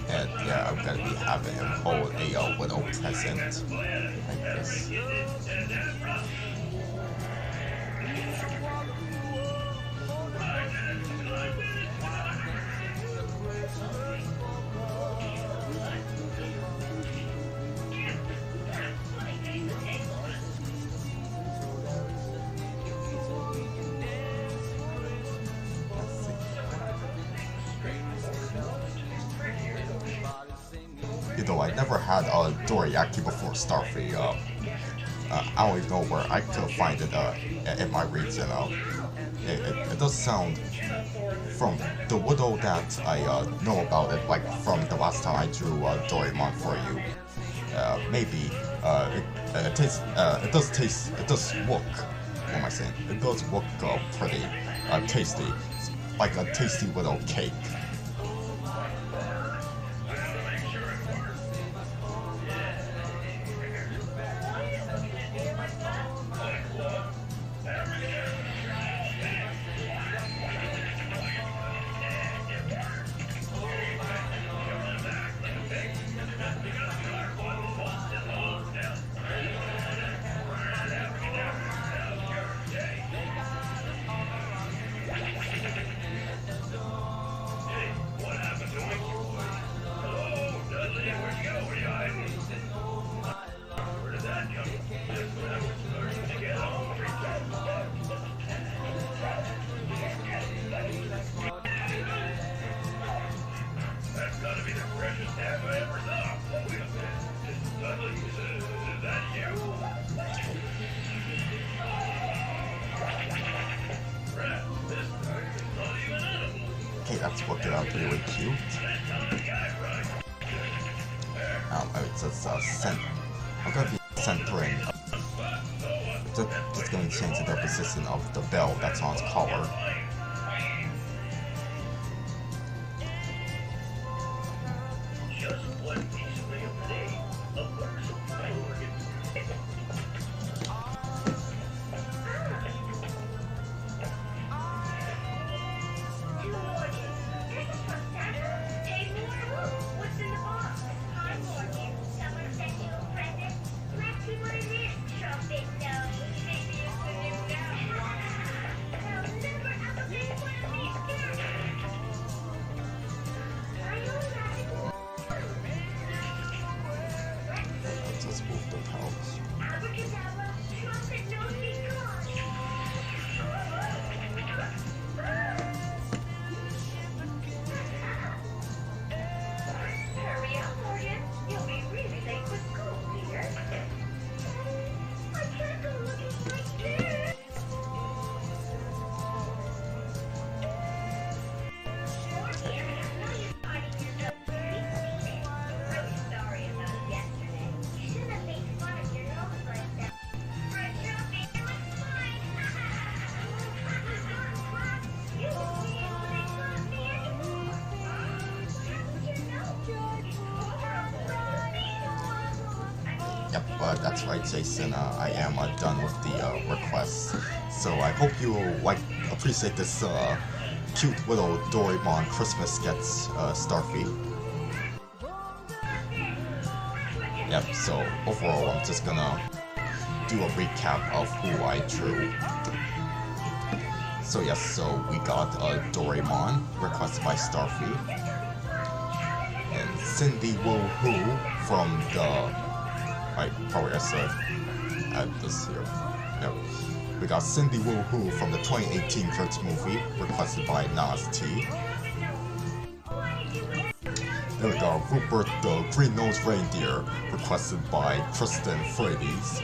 And yeah, I'm gonna be having him hold a little present like this. You know, I never had a dorayaki before Starfy. I don't even know where I could find it in my region. It does sound, from the little that I know about it, like from the last time I drew Doraemon for you. Maybe it does look. What am I saying? It does look pretty tasty, like a tasty little cake. Okay, that's working out really cute. It's just I'm gonna be centering. Just gonna change the position of the bell that's on its collar. let's move the pouch. Hurry up, Morgan. You'll be really late for school, dear. I can't go looking like this. Yep, that's right, Jason. I am done with the requests. So I hope you will appreciate this cute little Doraemon Christmas sketch, Starfy. Yep, so overall I'm just gonna do a recap of who I drew. So yes, so we got Doraemon, requested by Starfy. And Cindy Woohoo from the... probably I said add this here. Yep. We got Cindy Woohoo from the 2018 Critics movie, requested by Nas T. Then we got Rupert the Green-Nosed Reindeer, requested by Kristen Frades.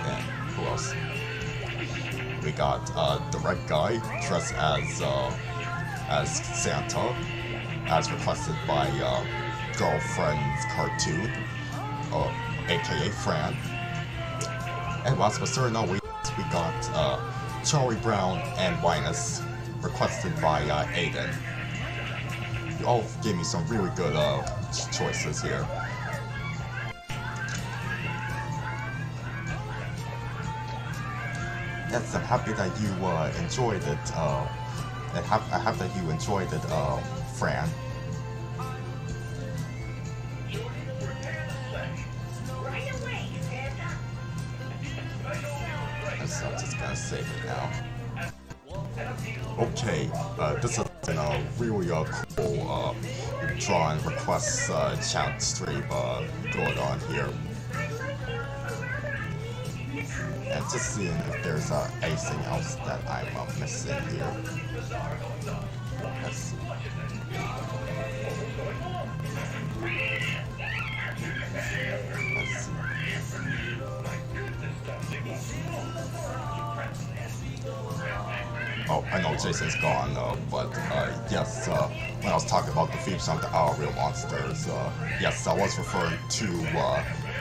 And who else? We got the Red Guy dressed as Santa, as requested by Girlfriend's Cartoon, aka Fran. And last but certainly not least, we got Charlie Brown and Linus, requested by Aiden. You all gave me some really good choices here. Yes, I'm happy that you enjoyed it. I hope that you enjoyed it, Fran. So I'm just gonna save it now. Okay, this has been a really cool drawn requests chat stream going on here. And just seeing if there's anything else that I'm missing here. Let's see. Let's see. Oh, I know Jason's gone, but yes, when I was talking about the theme song to Our Real Monsters, yes, I was referring to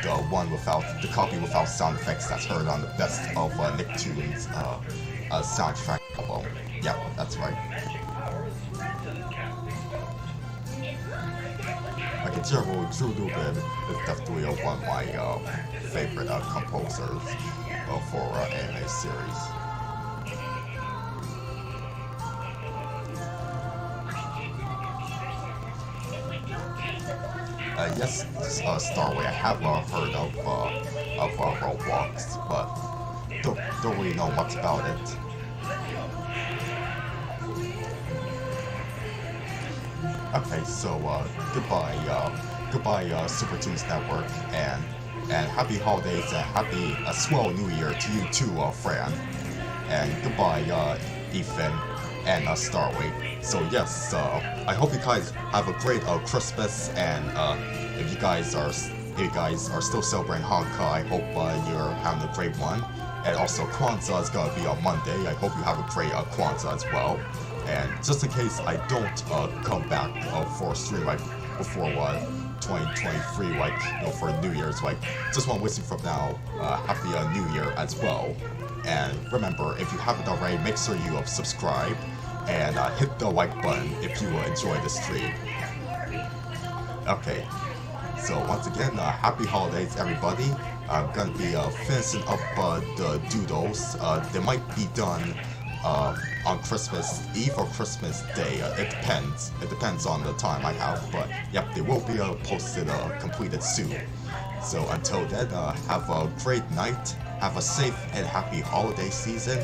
the one without, the copy without sound effects that's heard on the Best of Nicktoons soundtrack album. Yep, that's right. Like in general, Doodle is definitely one of my favorite composers for anime series. Yes, Starway, I have heard of Roblox, but don't really know much about it. Okay, so goodbye Super Tunes Network, and happy holidays and happy swell New Year to you too, Fran, and goodbye Ethan and Starway. So yes, I hope you guys have a great Christmas, and if you guys are still celebrating Hanukkah, I hope you're having a great one. And also Kwanzaa is gonna be on Monday. I hope you have a great Kwanzaa as well. And just in case I don't come back for a stream before 2023, for New Year's, just want to wish you from now happy New Year as well. And remember, if you haven't already, make sure you subscribe and hit the like button if you enjoy the stream. Okay, so once again, happy holidays, everybody. I'm gonna be finishing up the doodles. They might be done on Christmas Eve or Christmas Day. It depends. It depends on the time I have. But yep, they will be posted completed soon. So until then, have a great night. Have a safe and happy holiday season.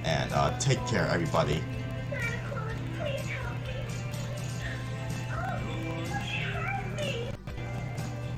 And take care, everybody.